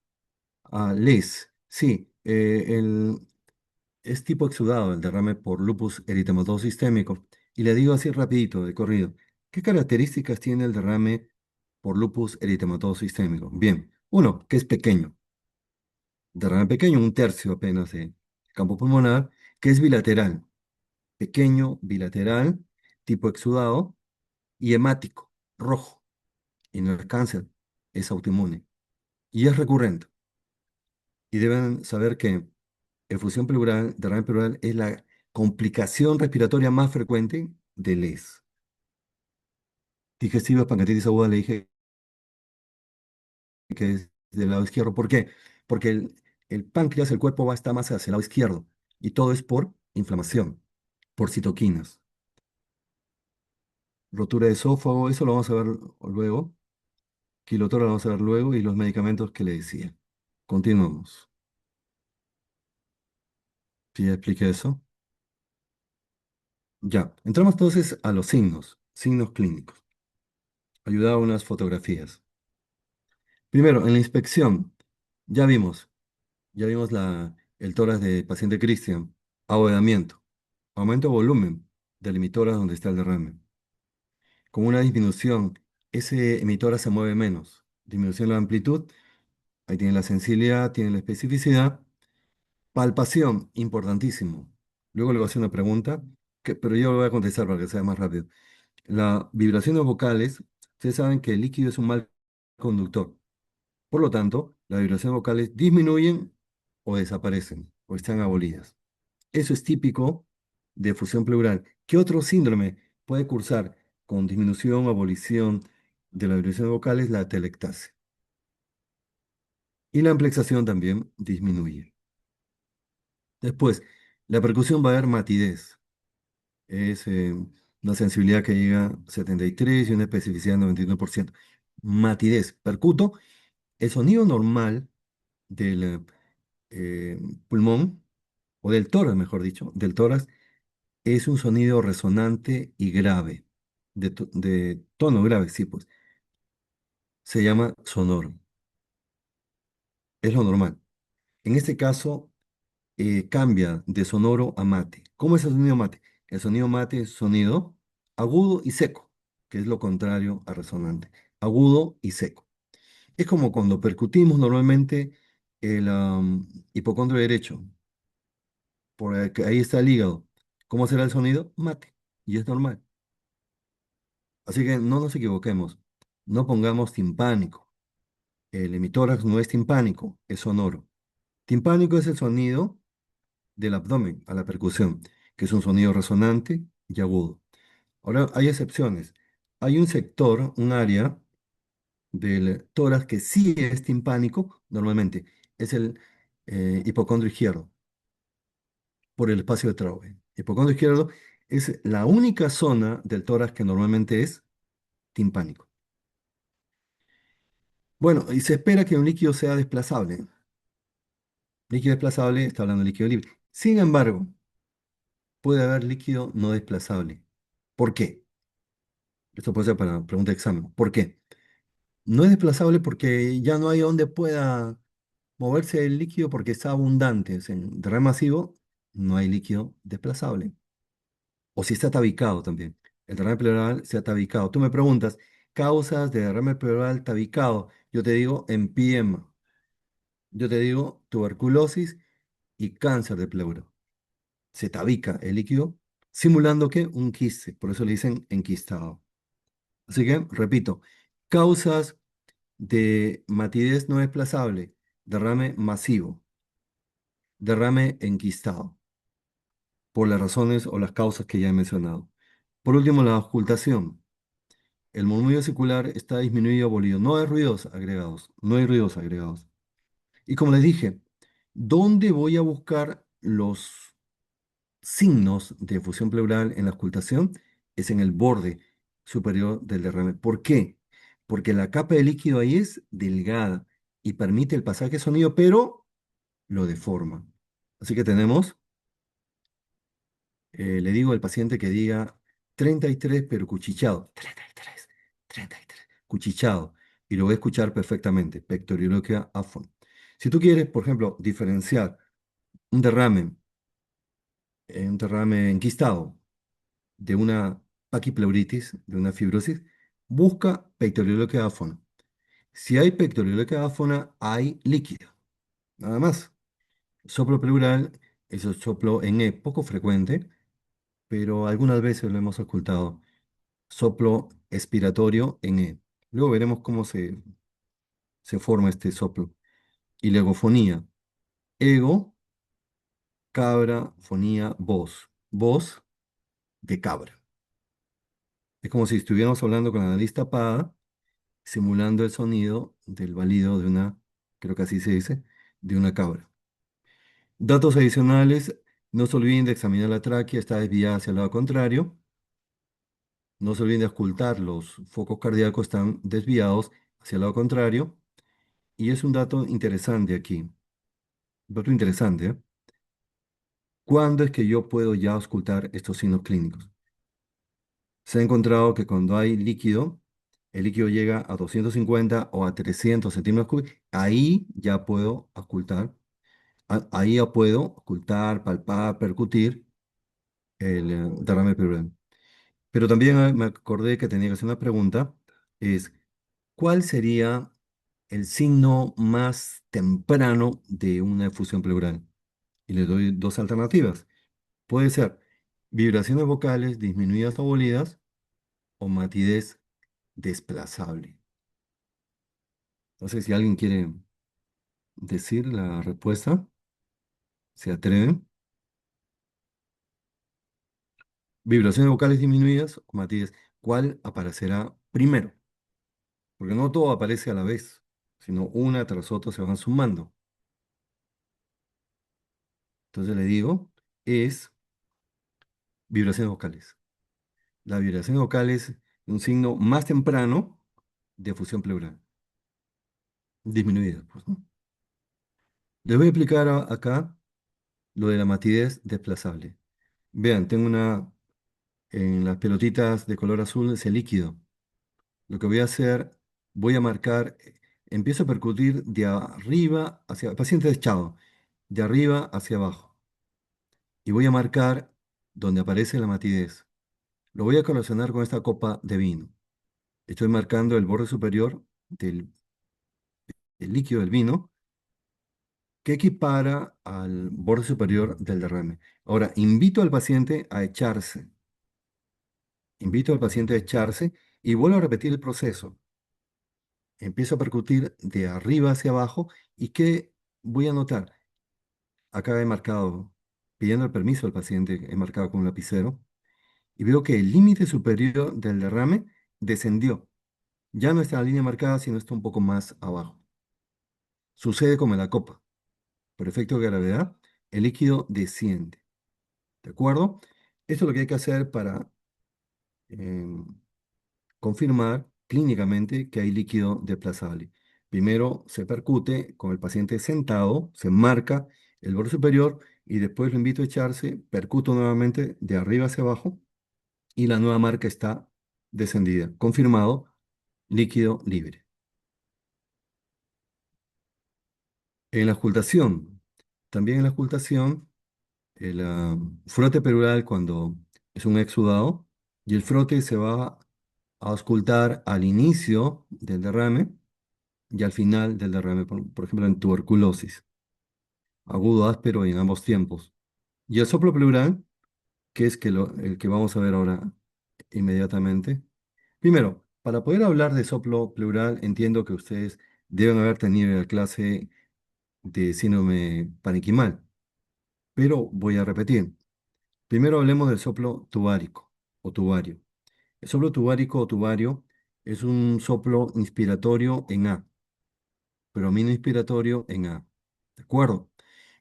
LES. Sí, es tipo exudado el derrame por lupus eritematoso sistémico. Y le digo así rapidito, de corrido. ¿Qué características tiene el derrame por lupus eritematoso sistémico? Bien, uno, que es pequeño. Derrame pequeño, un tercio apenas de campo pulmonar, que es bilateral. Pequeño, bilateral, tipo exudado y hemático, rojo. Y no es cáncer, es autoinmune. Y es recurrente. Y deben saber que efusión pleural, derrame pleural, es la complicación respiratoria más frecuente, de Les. Digestiva, pancreatitis aguda, le dije que es del lado izquierdo. ¿Por qué? Porque el páncreas, el cuerpo va a estar más hacia el lado izquierdo. Y todo es por inflamación, por citoquinas. Rotura de esófago, eso lo vamos a ver luego. Kilotora lo vamos a ver luego y los medicamentos que le decía. Continuamos. ¿Sí ya expliqué eso? Ya. Entramos entonces a los signos clínicos. Ayudaba unas fotografías. Primero, en la inspección, ya vimos, ya vimos el tórax de paciente Christian. Abovedamiento, aumento de volumen del emitora donde está el derrame. Con una disminución, ese emitora se mueve menos. Disminución de la amplitud, ahí tiene la sensibilidad, tiene la especificidad. Palpación, importantísimo. Luego le voy a hacer una pregunta, pero yo lo voy a contestar para que sea más rápido. Las vibraciones vocales, ustedes saben que el líquido es un mal conductor. Por lo tanto, las vibraciones vocales disminuyen o desaparecen o están abolidas. Eso es típico de fusión pleural. ¿Qué otro síndrome puede cursar con disminución o abolición de las vibraciones vocales? La atelectasia. Y la amplexación también disminuye. Después, la percusión va a haber matidez. Es una sensibilidad que llega a 73 y una especificidad de 91%. Matidez. Percuto, el sonido normal del pulmón, o del tórax, mejor dicho, del tórax, es un sonido resonante y grave, de tono grave, sí, pues, se llama sonoro, es lo normal. En este caso, cambia de sonoro a mate. ¿Cómo es el sonido mate? El sonido mate es sonido agudo y seco, que es lo contrario a resonante. Agudo y seco. Es como cuando percutimos normalmente el hipocondrio derecho, porque ahí está el hígado. ¿Cómo será el sonido? Mate. Y es normal. Así que no nos equivoquemos. No pongamos timpánico. El hemitórax no es timpánico, es sonoro. Timpánico es el sonido del abdomen a la percusión, que es un sonido resonante y agudo. Ahora, hay excepciones. Hay un sector, un área del tórax que sí es timpánico, normalmente, es el hipocondrio izquierdo, por el espacio de Traube. Hipocondrio izquierdo es la única zona del tórax que normalmente es timpánico. Bueno, y se espera que un líquido sea desplazable. Líquido desplazable, está hablando de líquido libre. Sin embargo, puede haber líquido no desplazable. ¿Por qué? Esto puede ser para pregunta de examen. ¿Por qué? No es desplazable porque ya no hay donde pueda moverse el líquido porque está abundante. O sea, en derrame masivo no hay líquido desplazable. O si está tabicado también. El derrame pleural se ha tabicado. Tú me preguntas, causas de derrame pleural tabicado. Yo te digo empiema. Yo te digo tuberculosis y cáncer de pleura. Se tabica el líquido simulando que un quiste. Por eso le dicen enquistado. Así que, repito, causas de matidez no desplazable, derrame masivo, derrame enquistado, por las razones o las causas que ya he mencionado. Por último, la auscultación. El murmullo circular está disminuido o abolido. No hay ruidos agregados, no hay ruidos agregados. Y como les dije, ¿dónde voy a buscar los signos de fusión pleural en la auscultación? Es en el borde superior del derrame. ¿Por qué? Porque la capa de líquido ahí es delgada y permite el pasaje de sonido, pero lo deforma. Así que tenemos, le digo al paciente que diga 33, pero cuchicheado. 33, 33, cuchicheado. Y lo voy a escuchar perfectamente. Pectoriloquia afon. Si tú quieres, por ejemplo, diferenciar un un derrame enquistado de una paquipleuritis, de una fibrosis, busca pectoriloquia áfona. Si hay pectoriloquia áfona, hay líquido. Nada más. Soplo pleural es el soplo en E, poco frecuente, pero algunas veces lo hemos ocultado. Soplo expiratorio en E. Luego veremos cómo se forma este soplo. Y la egofonía. Ego, cabra, fonía, voz. Voz de cabra. Es como si estuviéramos hablando con la nariz tapada, simulando el sonido del balido de una, creo que así se dice, de una cabra. Datos adicionales, no se olviden de examinar la tráquea, está desviada hacia el lado contrario. No se olviden de ocultar, los focos cardíacos están desviados hacia el lado contrario. Y es un dato interesante aquí, un dato interesante, ¿eh? ¿Cuándo es que yo puedo ya ocultar estos signos clínicos? Se ha encontrado que cuando hay líquido, el líquido llega a 250 o a 300 centímetros cúbicos, ahí ya puedo ocultar, ahí ya puedo ocultar, palpar, percutir el derrame pleural. Pero también me acordé que tenía que hacer una pregunta, es, ¿cuál sería el signo más temprano de una efusión pleural? Y le doy dos alternativas. Puede ser vibraciones vocales disminuidas o abolidas o matidez desplazable. No sé si alguien quiere decir la respuesta. ¿Se atreven? Vibraciones vocales disminuidas o matidez. ¿Cuál aparecerá primero? Porque no todo aparece a la vez, sino una tras otra se van sumando. Entonces le digo, es vibraciones vocales. La vibración vocal es un signo más temprano de fusión pleural, disminuida, pues, ¿no? Les voy a explicar acá lo de la matidez desplazable. Vean, tengo en las pelotitas de color azul ese líquido. Lo que voy a hacer, voy a marcar, empiezo a percutir de arriba hacia, el paciente echado, de arriba hacia abajo. Y voy a marcar donde aparece la matidez. Lo voy a correlacionar con esta copa de vino. Estoy marcando el borde superior del líquido del vino que equipara al borde superior del derrame. Ahora, invito al paciente a echarse y vuelvo a repetir el proceso. Empiezo a percutir de arriba hacia abajo y ¿qué voy a notar? Acá he marcado, pidiendo el permiso al paciente, he marcado con un lapicero y veo que el límite superior del derrame descendió. Ya no está en la línea marcada, sino está un poco más abajo. Sucede como en la copa. Por efecto de gravedad, el líquido desciende. ¿De acuerdo? Esto es lo que hay que hacer para em, confirmar clínicamente que hay líquido desplazable. Primero se percute con el paciente sentado, se marca el borde superior y después lo invito a echarse, percuto nuevamente de arriba hacia abajo y la nueva marca está descendida. Confirmado, líquido libre. En la auscultación, también en la auscultación, el frote pleural cuando es un exudado y el frote se va a auscultar al inicio del derrame y al final del derrame, por ejemplo, en tuberculosis, agudo, áspero en ambos tiempos. Y el soplo pleural, que es el que vamos a ver ahora inmediatamente. Primero, para poder hablar de soplo pleural, entiendo que ustedes deben haber tenido la clase de síndrome parenquimal, pero voy a repetir. Primero hablemos del soplo tubárico o tubario. El soplo tubárico o tubario es un soplo inspiratorio en A, pero no inspiratorio en A. ¿De acuerdo?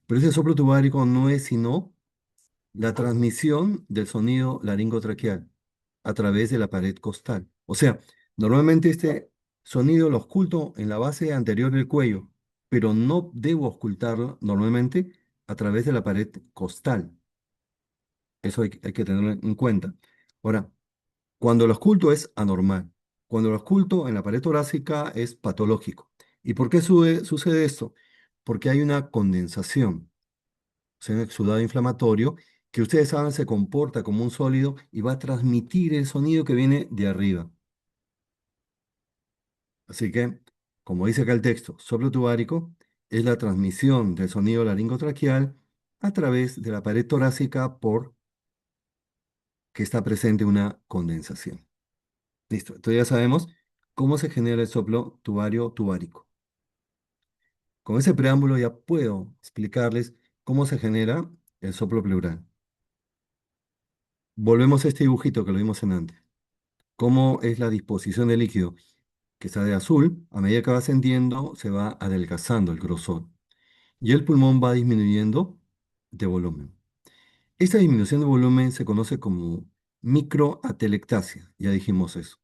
Pero ese soplo tubárico no es sino la transmisión del sonido laringotraqueal a través de la pared costal. O sea, normalmente este sonido lo oculto en la base anterior del cuello, pero no debo ocultarlo normalmente a través de la pared costal. Eso hay que tenerlo en cuenta. Ahora, cuando lo oculto es anormal. Cuando lo oculto en la pared torácica es patológico. ¿Y por qué sucede esto? Porque hay una condensación, o sea, un exudado inflamatorio que ustedes saben se comporta como un sólido y va a transmitir el sonido que viene de arriba. Así que, como dice acá el texto, soplo tubárico es la transmisión del sonido laringotraqueal a través de la pared torácica por que está presente una condensación. Listo, entonces ya sabemos cómo se genera el soplo tubario tubárico. Con ese preámbulo ya puedo explicarles cómo se genera el soplo pleural. Volvemos a este dibujito que lo vimos en antes. ¿Cómo es la disposición del líquido? Que está de azul, a medida que va ascendiendo, se va adelgazando el grosor y el pulmón va disminuyendo de volumen. Esta disminución de volumen se conoce como microatelectasia, ya dijimos eso.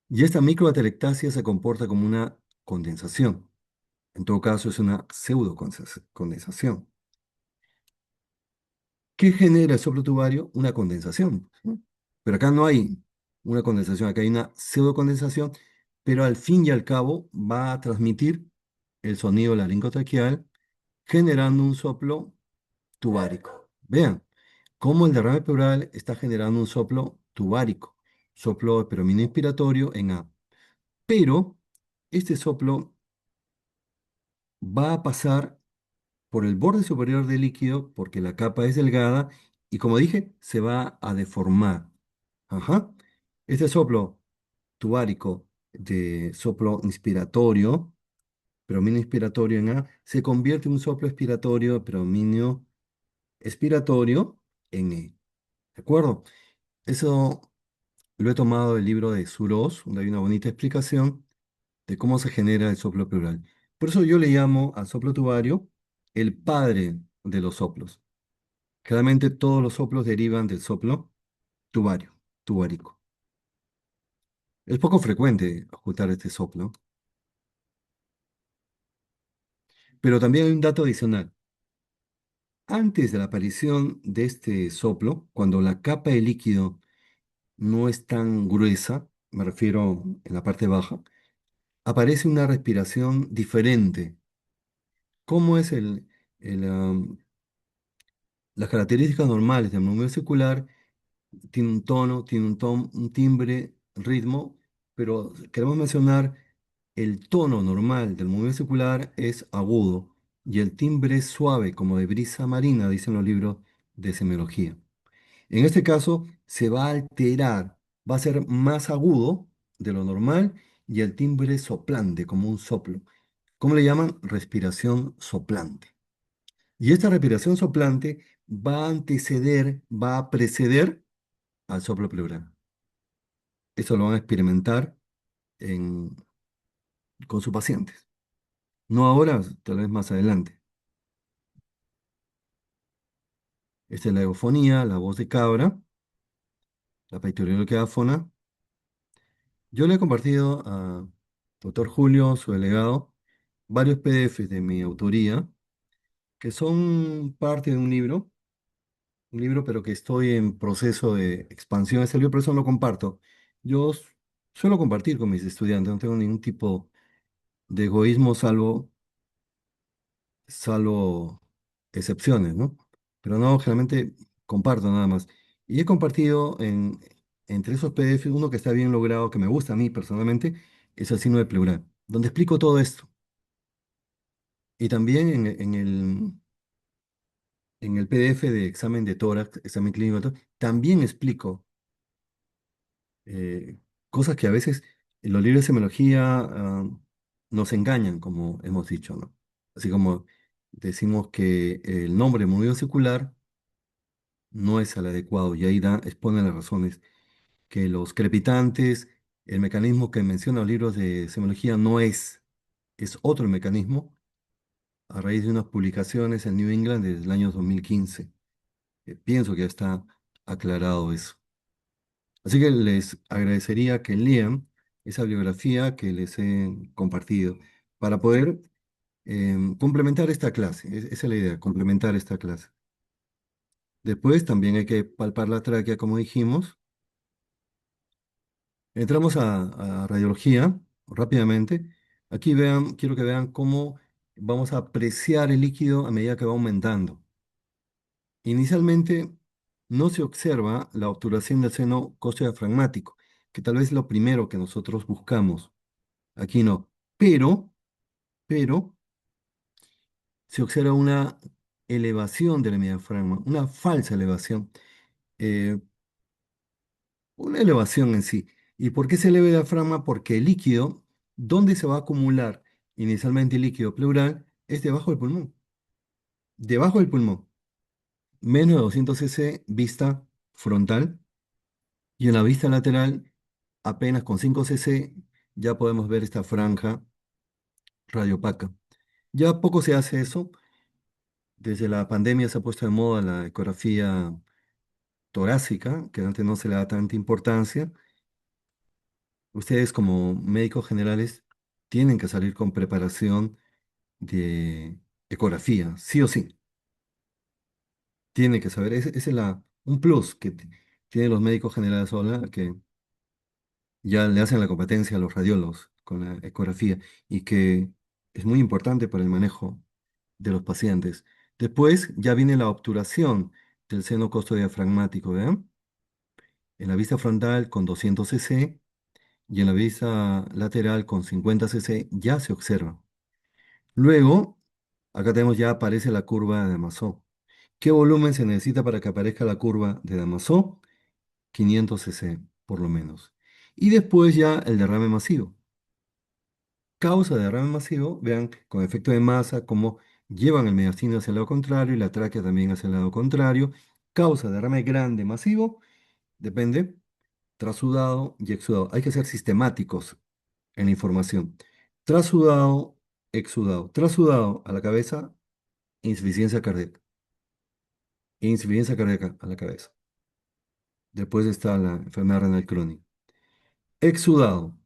Y esta microatelectasia se comporta como una condensación. En todo caso, es una pseudocondensación. ¿Qué genera el soplo tubario? Una condensación, ¿sí? Pero acá no hay una condensación, acá hay una pseudocondensación, pero al fin y al cabo va a transmitir el sonido laringotraqueal generando un soplo tubárico. Vean cómo el derrame pleural está generando un soplo tubárico, soplo de predominio inspiratorio en A. Pero este soplo va a pasar por el borde superior del líquido porque la capa es delgada y como dije, se va a deformar. Ajá. Este soplo tubárico de soplo inspiratorio, predominio inspiratorio en A, se convierte en un soplo expiratorio, predominio expiratorio en E. ¿De acuerdo? Eso lo he tomado del libro de Suros, donde hay una bonita explicación de cómo se genera el soplo pleural. Por eso yo le llamo al soplo tubario el padre de los soplos. Claramente todos los soplos derivan del soplo tubario, tubárico. Es poco frecuente ocultar este soplo, pero también hay un dato adicional. Antes de la aparición de este soplo, cuando la capa de líquido no es tan gruesa, me refiero en la parte baja, aparece una respiración diferente. ¿Cómo es las características normales del movimiento circular? Tiene un tono, tiene un timbre, ritmo, pero queremos mencionar el tono normal del movimiento circular es agudo y el timbre es suave, como de brisa marina, dicen los libros de semiología. En este caso, se va a alterar, va a ser más agudo de lo normal y el timbre soplante, como un soplo. ¿Cómo le llaman? Respiración soplante. Y esta respiración soplante va a anteceder, va a preceder al soplo pleural. Eso lo van a experimentar en- con sus pacientes. No ahora, tal vez más adelante. Esta es la eufonía, la voz de cabra, la peitoriola áfona. Yo le he compartido a doctor Julio, su delegado, varios PDFs de mi autoría, que son parte de un libro pero que estoy en proceso de expansión de ese libro, por eso no lo comparto. Yo suelo compartir con mis estudiantes, no tengo ningún tipo de egoísmo salvo excepciones, ¿no? Pero no, generalmente comparto nada más. Y he compartido entre esos PDFs uno que está bien logrado, que me gusta a mí personalmente, es el signo de pleural, donde explico todo esto. Y también en el PDF de examen de tórax, examen clínico, de tórax, también explico eh, cosas que a veces en los libros de semiología nos engañan, como hemos dicho, ¿no? Así como decimos que el nombre movimiento circular no es el adecuado y ahí expone las razones que los crepitantes, el mecanismo que mencionan los libros de semiología no es otro mecanismo a raíz de unas publicaciones en New England desde el año 2015. Pienso que ya está aclarado eso. Así que les agradecería que lean esa bibliografía que les he compartido para poder complementar esta clase. Esa es la idea, complementar esta clase. Después también hay que palpar la tráquea, como dijimos. Entramos a radiología rápidamente. Aquí vean, quiero que vean cómo vamos a apreciar el líquido a medida que va aumentando. Inicialmente no se observa la obturación del seno costodiafragmático, que tal vez es lo primero que nosotros buscamos. Aquí no. Pero se observa una elevación del diafragma, una falsa elevación. eh, una elevación en sí. ¿Y por qué se eleva el diafragma? Porque el líquido, ¿dónde se va a acumular inicialmente el líquido pleural? Es debajo del pulmón. Debajo del pulmón. Menos de 200 cc vista frontal Y en la vista lateral, apenas con 5 cc, ya podemos ver esta franja radiopaca. Ya poco se hace eso. Desde la pandemia se ha puesto de moda la ecografía torácica, que antes no se le da tanta importancia. Ustedes como médicos generales tienen que salir con preparación de ecografía, sí o sí. Tienen que saber, ese es un plus que tienen los médicos generales ahora, que ya le hacen la competencia a los radiólogos con la ecografía y que es muy importante para el manejo de los pacientes. Después ya viene la obturación del seno costodiafragmático, ¿vean? En la vista frontal con 200 cc y en la vista lateral con 50 cc ya se observa. Luego, acá tenemos ya aparece la curva de Damasó. ¿Qué volumen se necesita para que aparezca la curva de Damasó? 500 cc, por lo menos. Y después ya el derrame masivo. Causa de derrame masivo, vean, con efecto de masa, cómo llevan el mediastino hacia el lado contrario y la tráquea también hacia el lado contrario. Causa de derrame grande masivo, depende, trasudado y exudado. Hay que ser sistemáticos en la información. Trasudado, exudado. Trasudado a la cabeza, insuficiencia cardíaca. Insuficiencia cardíaca a la cabeza. Después está la enfermedad renal crónica. Exudado,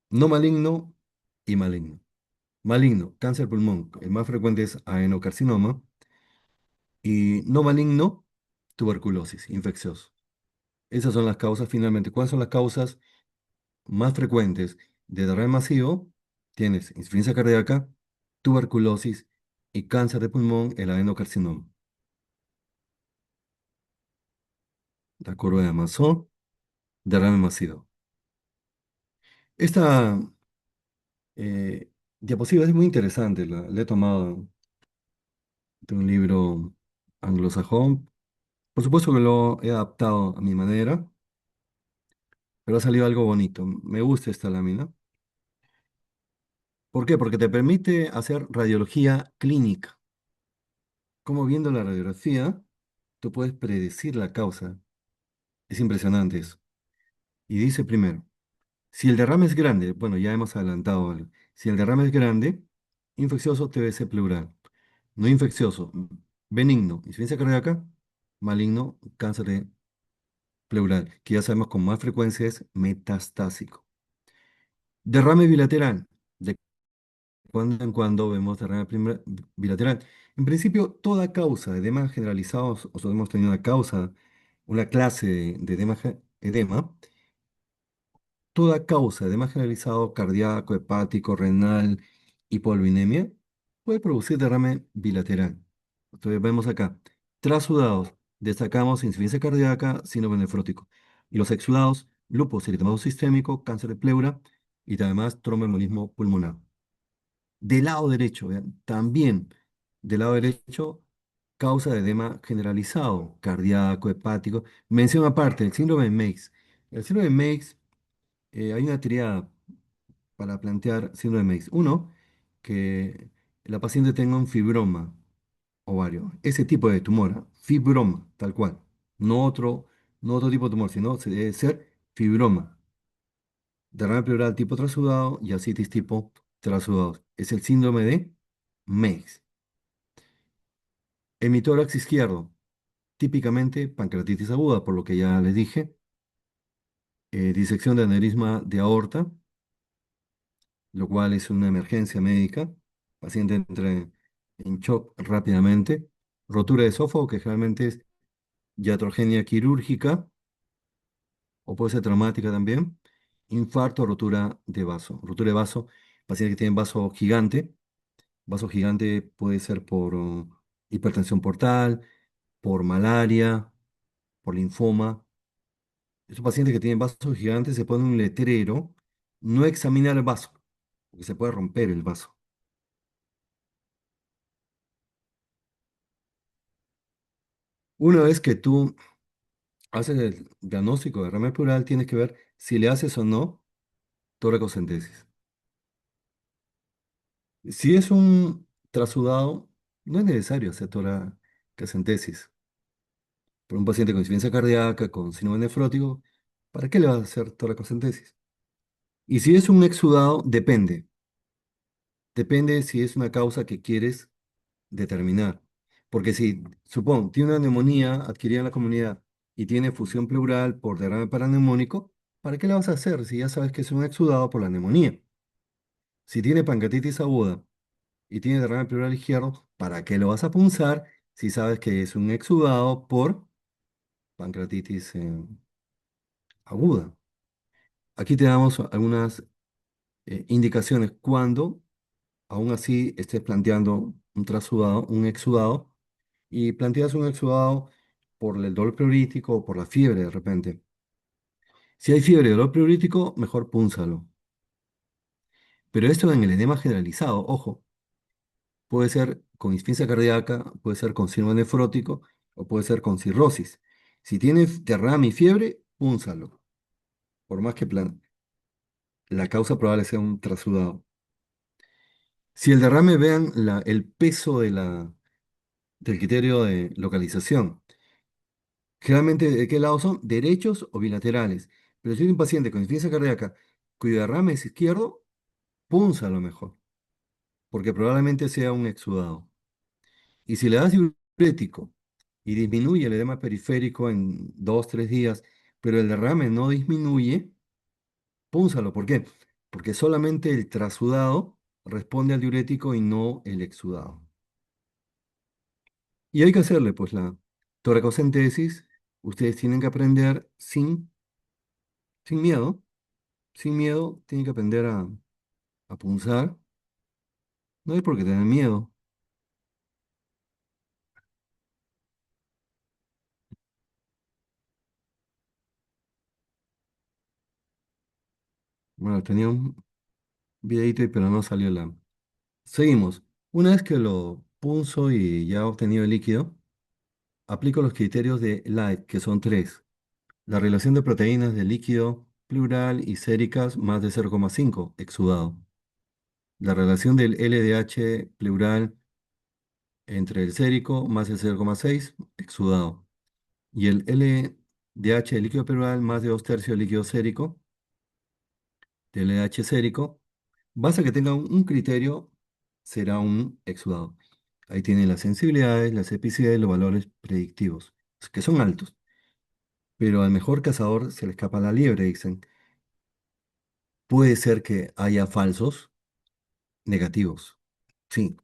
no maligno y maligno. Maligno, cáncer pulmón. El más frecuente es adenocarcinoma. Y no maligno, tuberculosis, infeccioso. Esas son las causas finalmente. ¿Cuáles son las causas más frecuentes de derrame masivo? Tienes insuficiencia cardíaca, tuberculosis y cáncer de pulmón, el adenocarcinoma. La curva de Masson, derrame masivo. Esta diapositiva es muy interesante, la he tomado de un libro anglosajón. Por supuesto que lo he adaptado a mi manera, pero ha salido algo bonito. Me gusta esta lámina. ¿Por qué? Porque te permite hacer radiología clínica. Como viendo la radiografía, tú puedes predecir la causa. Es impresionante eso. Y dice primero, si el derrame es grande, bueno, ya hemos adelantado algo. Si el derrame es grande, infeccioso, TBC pleural. No infeccioso, benigno, insuficiencia cardíaca, maligno, cáncer de pleural, que ya sabemos con más frecuencia es metastásico. Derrame bilateral. De cuando en cuando vemos derrame bilateral. En principio, toda causa de edema generalizado, o hemos tenido una causa, una clase de edema, toda causa de edema generalizado cardíaco, hepático, renal, hipolvinemia, puede producir derrame bilateral. Entonces vemos acá, trasudados, destacamos insuficiencia cardíaca, síndrome nefrótico. Y los exudados, lupus eritematoso sistémico, cáncer de pleura y además tromboembolismo pulmonar. Del lado derecho, vean, también del lado derecho, causa de edema generalizado, cardíaco, hepático. Mención aparte, el síndrome de Meigs. El síndrome de Meigs, hay una triada para plantear síndrome de Meigs. Uno, que la paciente tenga un fibroma ovario. Ese tipo de tumor, ¿ah? Fibroma, tal cual. No otro, no otro tipo de tumor, sino se debe ser fibroma. Derrame pleural tipo trasudado y ascitis tipo trasudado. Es el síndrome de Meigs. Hemitórax izquierdo, típicamente pancreatitis aguda, por lo que ya les dije. Disección de aneurisma de aorta, lo cual es una emergencia médica. Paciente entra en shock rápidamente. Rotura de esófago, que generalmente es iatrogenia quirúrgica o puede ser traumática también. Infarto, rotura de vaso. Rotura de vaso, pacientes que tienen vaso gigante. Vaso gigante puede ser por hipertensión portal, por malaria, por linfoma. Estos pacientes que tienen vasos gigantes se pone un letrero, no examinar el vaso, porque se puede romper el vaso. Una vez que tú haces el diagnóstico de derrame pleural, tienes que ver si le haces o no toracocentesis. Si es un trasudado, no es necesario hacer toracocentesis, Por un paciente con insuficiencia cardíaca, con síndrome nefrótico, ¿para qué le vas a hacer toracocentesis? Y si es un exudado, depende. Depende si es una causa que quieres determinar. Porque si, supón, tiene una neumonía adquirida en la comunidad y tiene fusión pleural por derrame paraneumónico, ¿para qué la vas a hacer si ya sabes que es un exudado por la neumonía? Si tiene pancreatitis aguda y tiene derrame pleural izquierdo, ¿para qué lo vas a punzar si sabes que es un exudado por pancreatitis aguda? Aquí te damos algunas indicaciones cuando aún así estés planteando un trasudado, un exudado, y planteas un exudado por el dolor pleurítico o por la fiebre de repente. Si hay fiebre y dolor pleurítico, mejor púnzalo. Pero esto en el edema generalizado, ojo, puede ser con insuficiencia cardíaca, puede ser con síndrome nefrótico o puede ser con cirrosis. Si tienes derrame y fiebre, púnzalo, por más que la causa probable sea un trasudado. Si el derrame, vean el peso del criterio de localización. Generalmente, ¿de qué lado son? ¿Derechos o bilaterales? Pero si hay un paciente con insuficiencia cardíaca cuyo derrame es izquierdo, punza a lo mejor, porque probablemente sea un exudado. Y si le das diurético y disminuye el edema periférico en 2, 3 días, pero el derrame no disminuye, púnzalo. ¿Por qué? Porque solamente el trasudado responde al diurético y no el exudado. Y hay que hacerle, pues, la toracocentesis. Ustedes tienen que aprender sin miedo. Sin miedo, tienen que aprender a punzar. No hay por qué tener miedo. Bueno, tenía un videito, pero no salió la. Seguimos. Una vez que lo punzo y ya he obtenido el líquido, aplico los criterios de Light, que son tres. La relación de proteínas del líquido pleural y séricas más de 0,5 exudado. La relación del LDH pleural entre el sérico más de 0,6 exudado. Y el LDH del líquido pleural más de 2 tercios del líquido sérico, del LDH sérico. Basta que tenga un criterio, será un exudado. Ahí tienen las sensibilidades, las espicidades y los valores predictivos, que son altos. Pero al mejor cazador se le escapa la liebre, dicen. Puede ser que haya falsos negativos. Sí,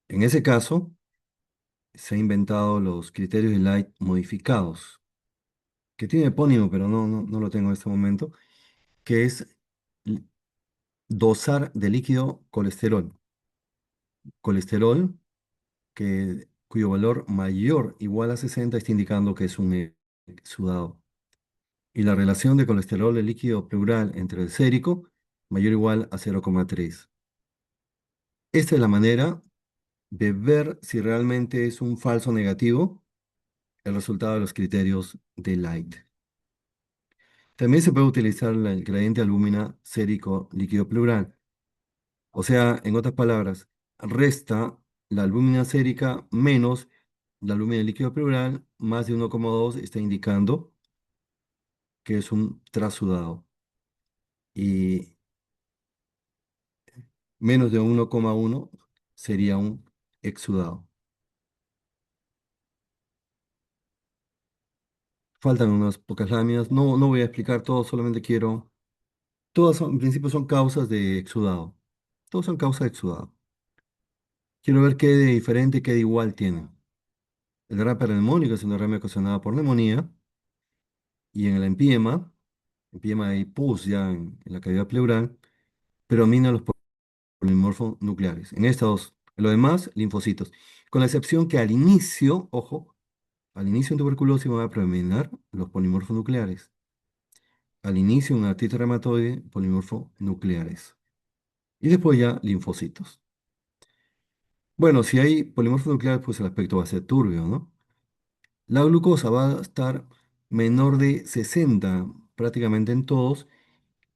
en ese caso se han inventado los criterios de Light modificados, que tiene epónimo, pero no lo tengo en este momento, que es l- dosar de líquido colesterol. Colesterol cuyo valor mayor igual a 60 está indicando que es un exudado. Y la relación de colesterol de líquido pleural entre el sérico mayor o igual a 0,3. Esta es la manera de ver si realmente es un falso negativo el resultado de los criterios de Light. También se puede utilizar el gradiente albúmina sérico líquido pleural. O sea, en otras palabras, resta la albúmina sérica menos la albúmina líquido pleural, más de 1,2 está indicando que es un trasudado. Y menos de 1,1 sería un exudado. Faltan unas pocas láminas. No voy a explicar todo, solamente quiero. Todas en principio son causas de exudado. Todos son causas de exudado. Quiero ver qué de diferente y qué de igual tienen. El derrame neumónico es una derrame ocasionada por neumonía. Y en el empiema hay pus ya en la cavidad pleural, predominan los polimorfos nucleares. En estos, en lo demás, linfocitos. Con la excepción que al inicio, ojo, al inicio en tuberculosis van a predominar los polimorfos nucleares. Al inicio en artritis reumatoide, polimorfos nucleares. Y después ya linfocitos. Bueno, si hay polimorfos nucleares, pues el aspecto va a ser turbio, ¿no? La glucosa va a estar menor de 60 prácticamente en todos.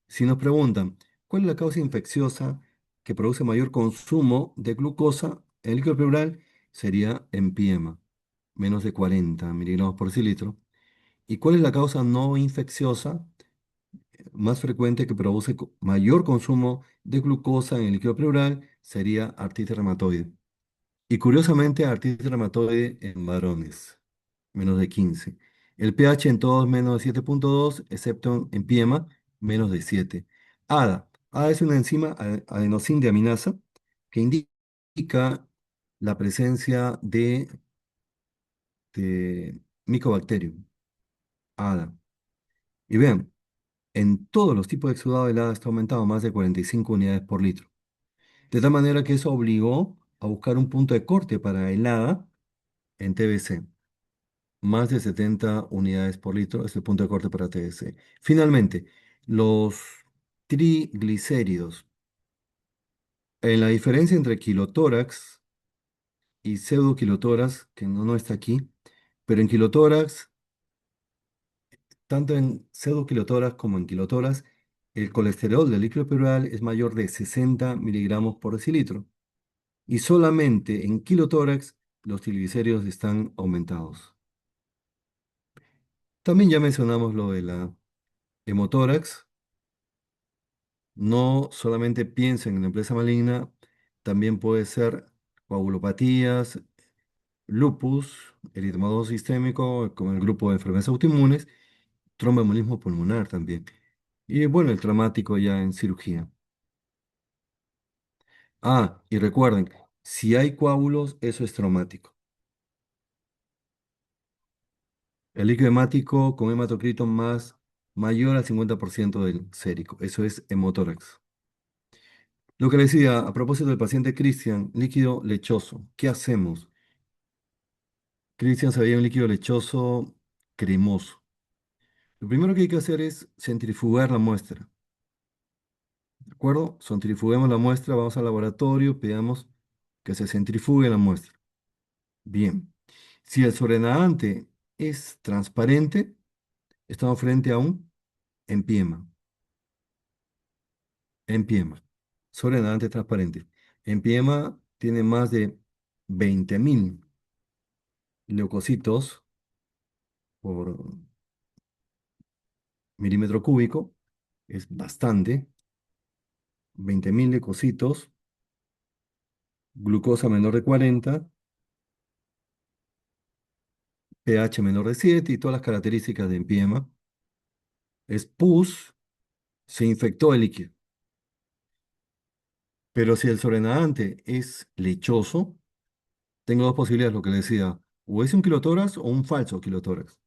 Si nos preguntan, ¿cuál es la causa infecciosa que produce mayor consumo de glucosa en el líquido pleural? Sería empiema. menos de 40 miligramos por decilitro. ¿Y cuál es la causa no infecciosa más frecuente que produce mayor consumo de glucosa en el líquido pleural? Sería artritis reumatoide. Y curiosamente, artritis reumatoide en varones, menos de 15. El pH en todos menos de 7,2, excepto en PIEMA, menos de 7. ADA. ADA es una enzima adenosín deaminasa que indica la presencia de Mycobacterium, ADA. Y vean, en todos los tipos de exudado el ADA está aumentado más de 45 unidades por litro. De tal manera que eso obligó a buscar un punto de corte para el ADA en TBC. Más de 70 unidades por litro es el punto de corte para TBC. Finalmente, los triglicéridos. En la diferencia entre kilotórax y pseudokilotórax, que no está aquí, pero en kilotórax, tanto en pseudokilotórax como en kilotórax, el colesterol del líquido pleural es mayor de 60 miligramos por decilitro. Y solamente en kilotórax los triglicéridos están aumentados. También ya mencionamos lo de la hemotórax. No solamente piensen en la empresa maligna, también puede ser coagulopatías, lupus, eritematoso sistémico, como el grupo de enfermedades autoinmunes, tromboembolismo pulmonar también. Y bueno, el traumático ya en cirugía. Ah, y recuerden, si hay coágulos, eso es traumático. El líquido hemático con hematocrito mayor al 50% del sérico, eso es hemotórax. Lo que le decía a propósito del paciente Cristian, líquido lechoso, ¿qué hacemos? Cristian se veía un líquido lechoso cremoso. Lo primero que hay que hacer es centrifugar la muestra. ¿De acuerdo? Centrifugamos la muestra, vamos al laboratorio, pedimos que se centrifugue la muestra. Bien. Si el sobrenadante es transparente, estamos frente a un empiema. Empiema. Sobrenadante transparente. Empiema tiene más de 20.000 leucocitos por milímetro cúbico. Es bastante. 20.000 leucocitos, glucosa menor de 40, pH menor de 7 y todas las características de empiema. Es pus, se infectó el líquido. Pero si el sobrenadante es lechoso, tengo dos posibilidades, lo que le decía, o es un kilotórax o un falso kilotórax.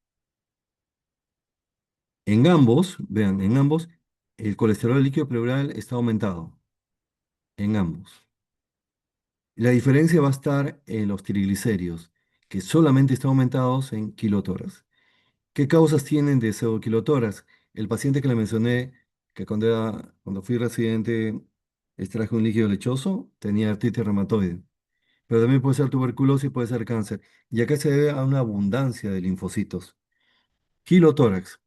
En ambos, vean, en ambos, el colesterol líquido pleural está aumentado, en ambos. La diferencia va a estar en los triglicéridos, que solamente están aumentados en kilotórax. ¿Qué causas tienen de pseudoquilotórax? El paciente que le mencioné, que cuando fui residente extraje un líquido lechoso, tenía artritis reumatoide. Pero también puede ser tuberculosis, puede ser cáncer. Y acá se debe a una abundancia de linfocitos. Kilotórax.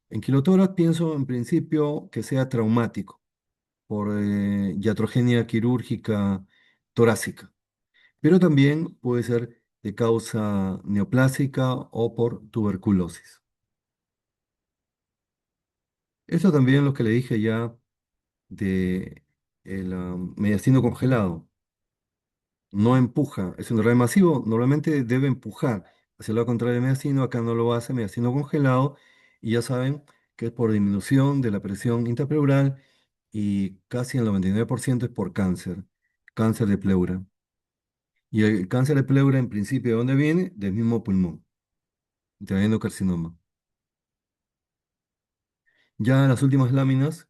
En kilotórax pienso en principio que sea traumático por iatrogenia quirúrgica torácica. Pero también puede ser de causa neoplásica o por tuberculosis. Esto también lo que le dije ya de el mediastino congelado. No empuja, es un derrame masivo, normalmente debe empujar hacia el lado contrario del mediastino, acá no lo hace, mediastino congelado, y ya saben que es por disminución de la presión intrapleural y casi el 99% es por cáncer, cáncer de pleura. Y el cáncer de pleura en principio, ¿de dónde viene? Del mismo pulmón, del carcinoma. Ya en las últimas láminas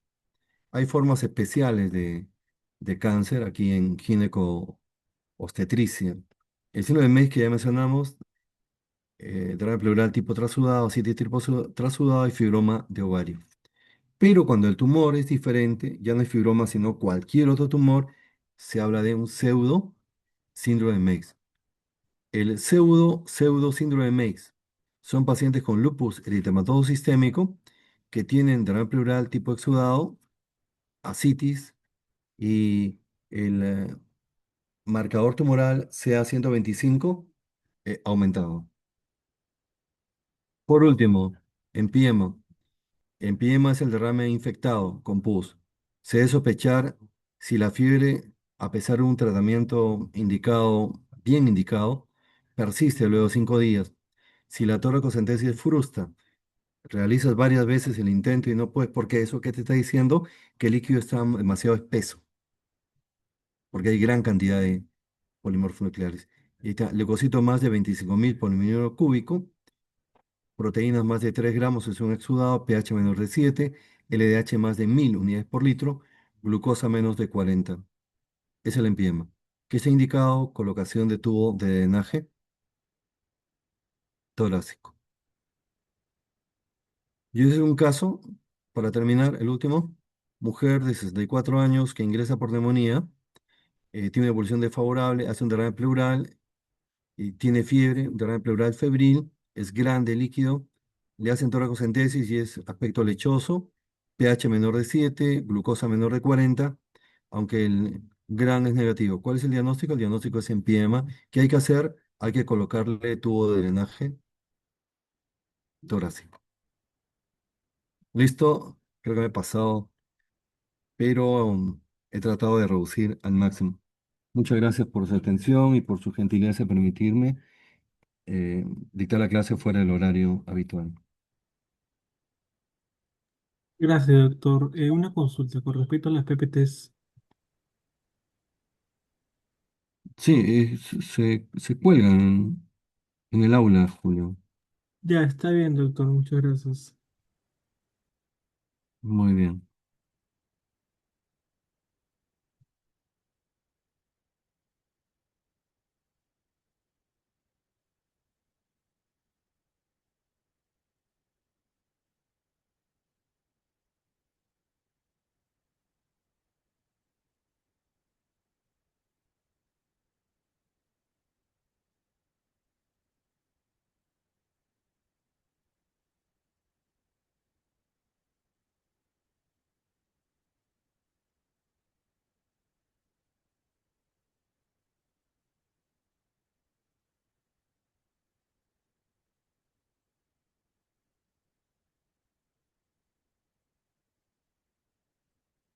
hay formas especiales de cáncer aquí en gineco-obstetricia. El síndrome de Médici que ya mencionamos, derrame pleural tipo trasudado, citis tipo trasudado y fibroma de ovario. Pero cuando el tumor es diferente, ya no es fibroma, sino cualquier otro tumor, se habla de un pseudo síndrome de Meigs. El pseudo síndrome de Meigs son pacientes con lupus eritematoso sistémico que tienen derrame pleural tipo exudado, ascitis y el marcador tumoral CA 125 aumentado. Por último, empiema. Empiema es el derrame infectado con pus. Se debe sospechar si la fiebre, a pesar de un tratamiento indicado, bien indicado, persiste luego de 5 días. Si la toracocentesis frustra, realizas varias veces el intento y no puedes, porque eso que te está diciendo, que el líquido está demasiado espeso, porque hay gran cantidad de polimorfonucleares. Y está leucocitos más de 25.000 por milímetro cúbico, proteínas más de 3 gramos en un exudado, pH menor de 7, LDH más de 1.000 unidades por litro, glucosa menos de 40. Es el empiema. ¿Qué está indicado? Colocación de tubo de drenaje torácico. Y ese es un caso, para terminar, el último, mujer de 64 años que ingresa por neumonía, tiene una evolución desfavorable, hace un derrame pleural y tiene fiebre, un derrame pleural febril, es grande, líquido, le hacen toracocentesis y es aspecto lechoso, pH menor de 7, glucosa menor de 40, aunque el gran es negativo. ¿Cuál es el diagnóstico? El diagnóstico es empiema. ¿Qué hay que hacer? Hay que colocarle tubo de drenaje torácico. ¿Listo? Creo que me he pasado, pero he tratado de reducir al máximo. Muchas gracias por su atención y por su gentileza de permitirme eh, dictar la clase fuera del horario habitual. Gracias, doctor. Una consulta con respecto a las PPTs. Sí, se cuelgan en el aula, Julio. Ya, está bien, doctor. Muchas gracias. Muy bien.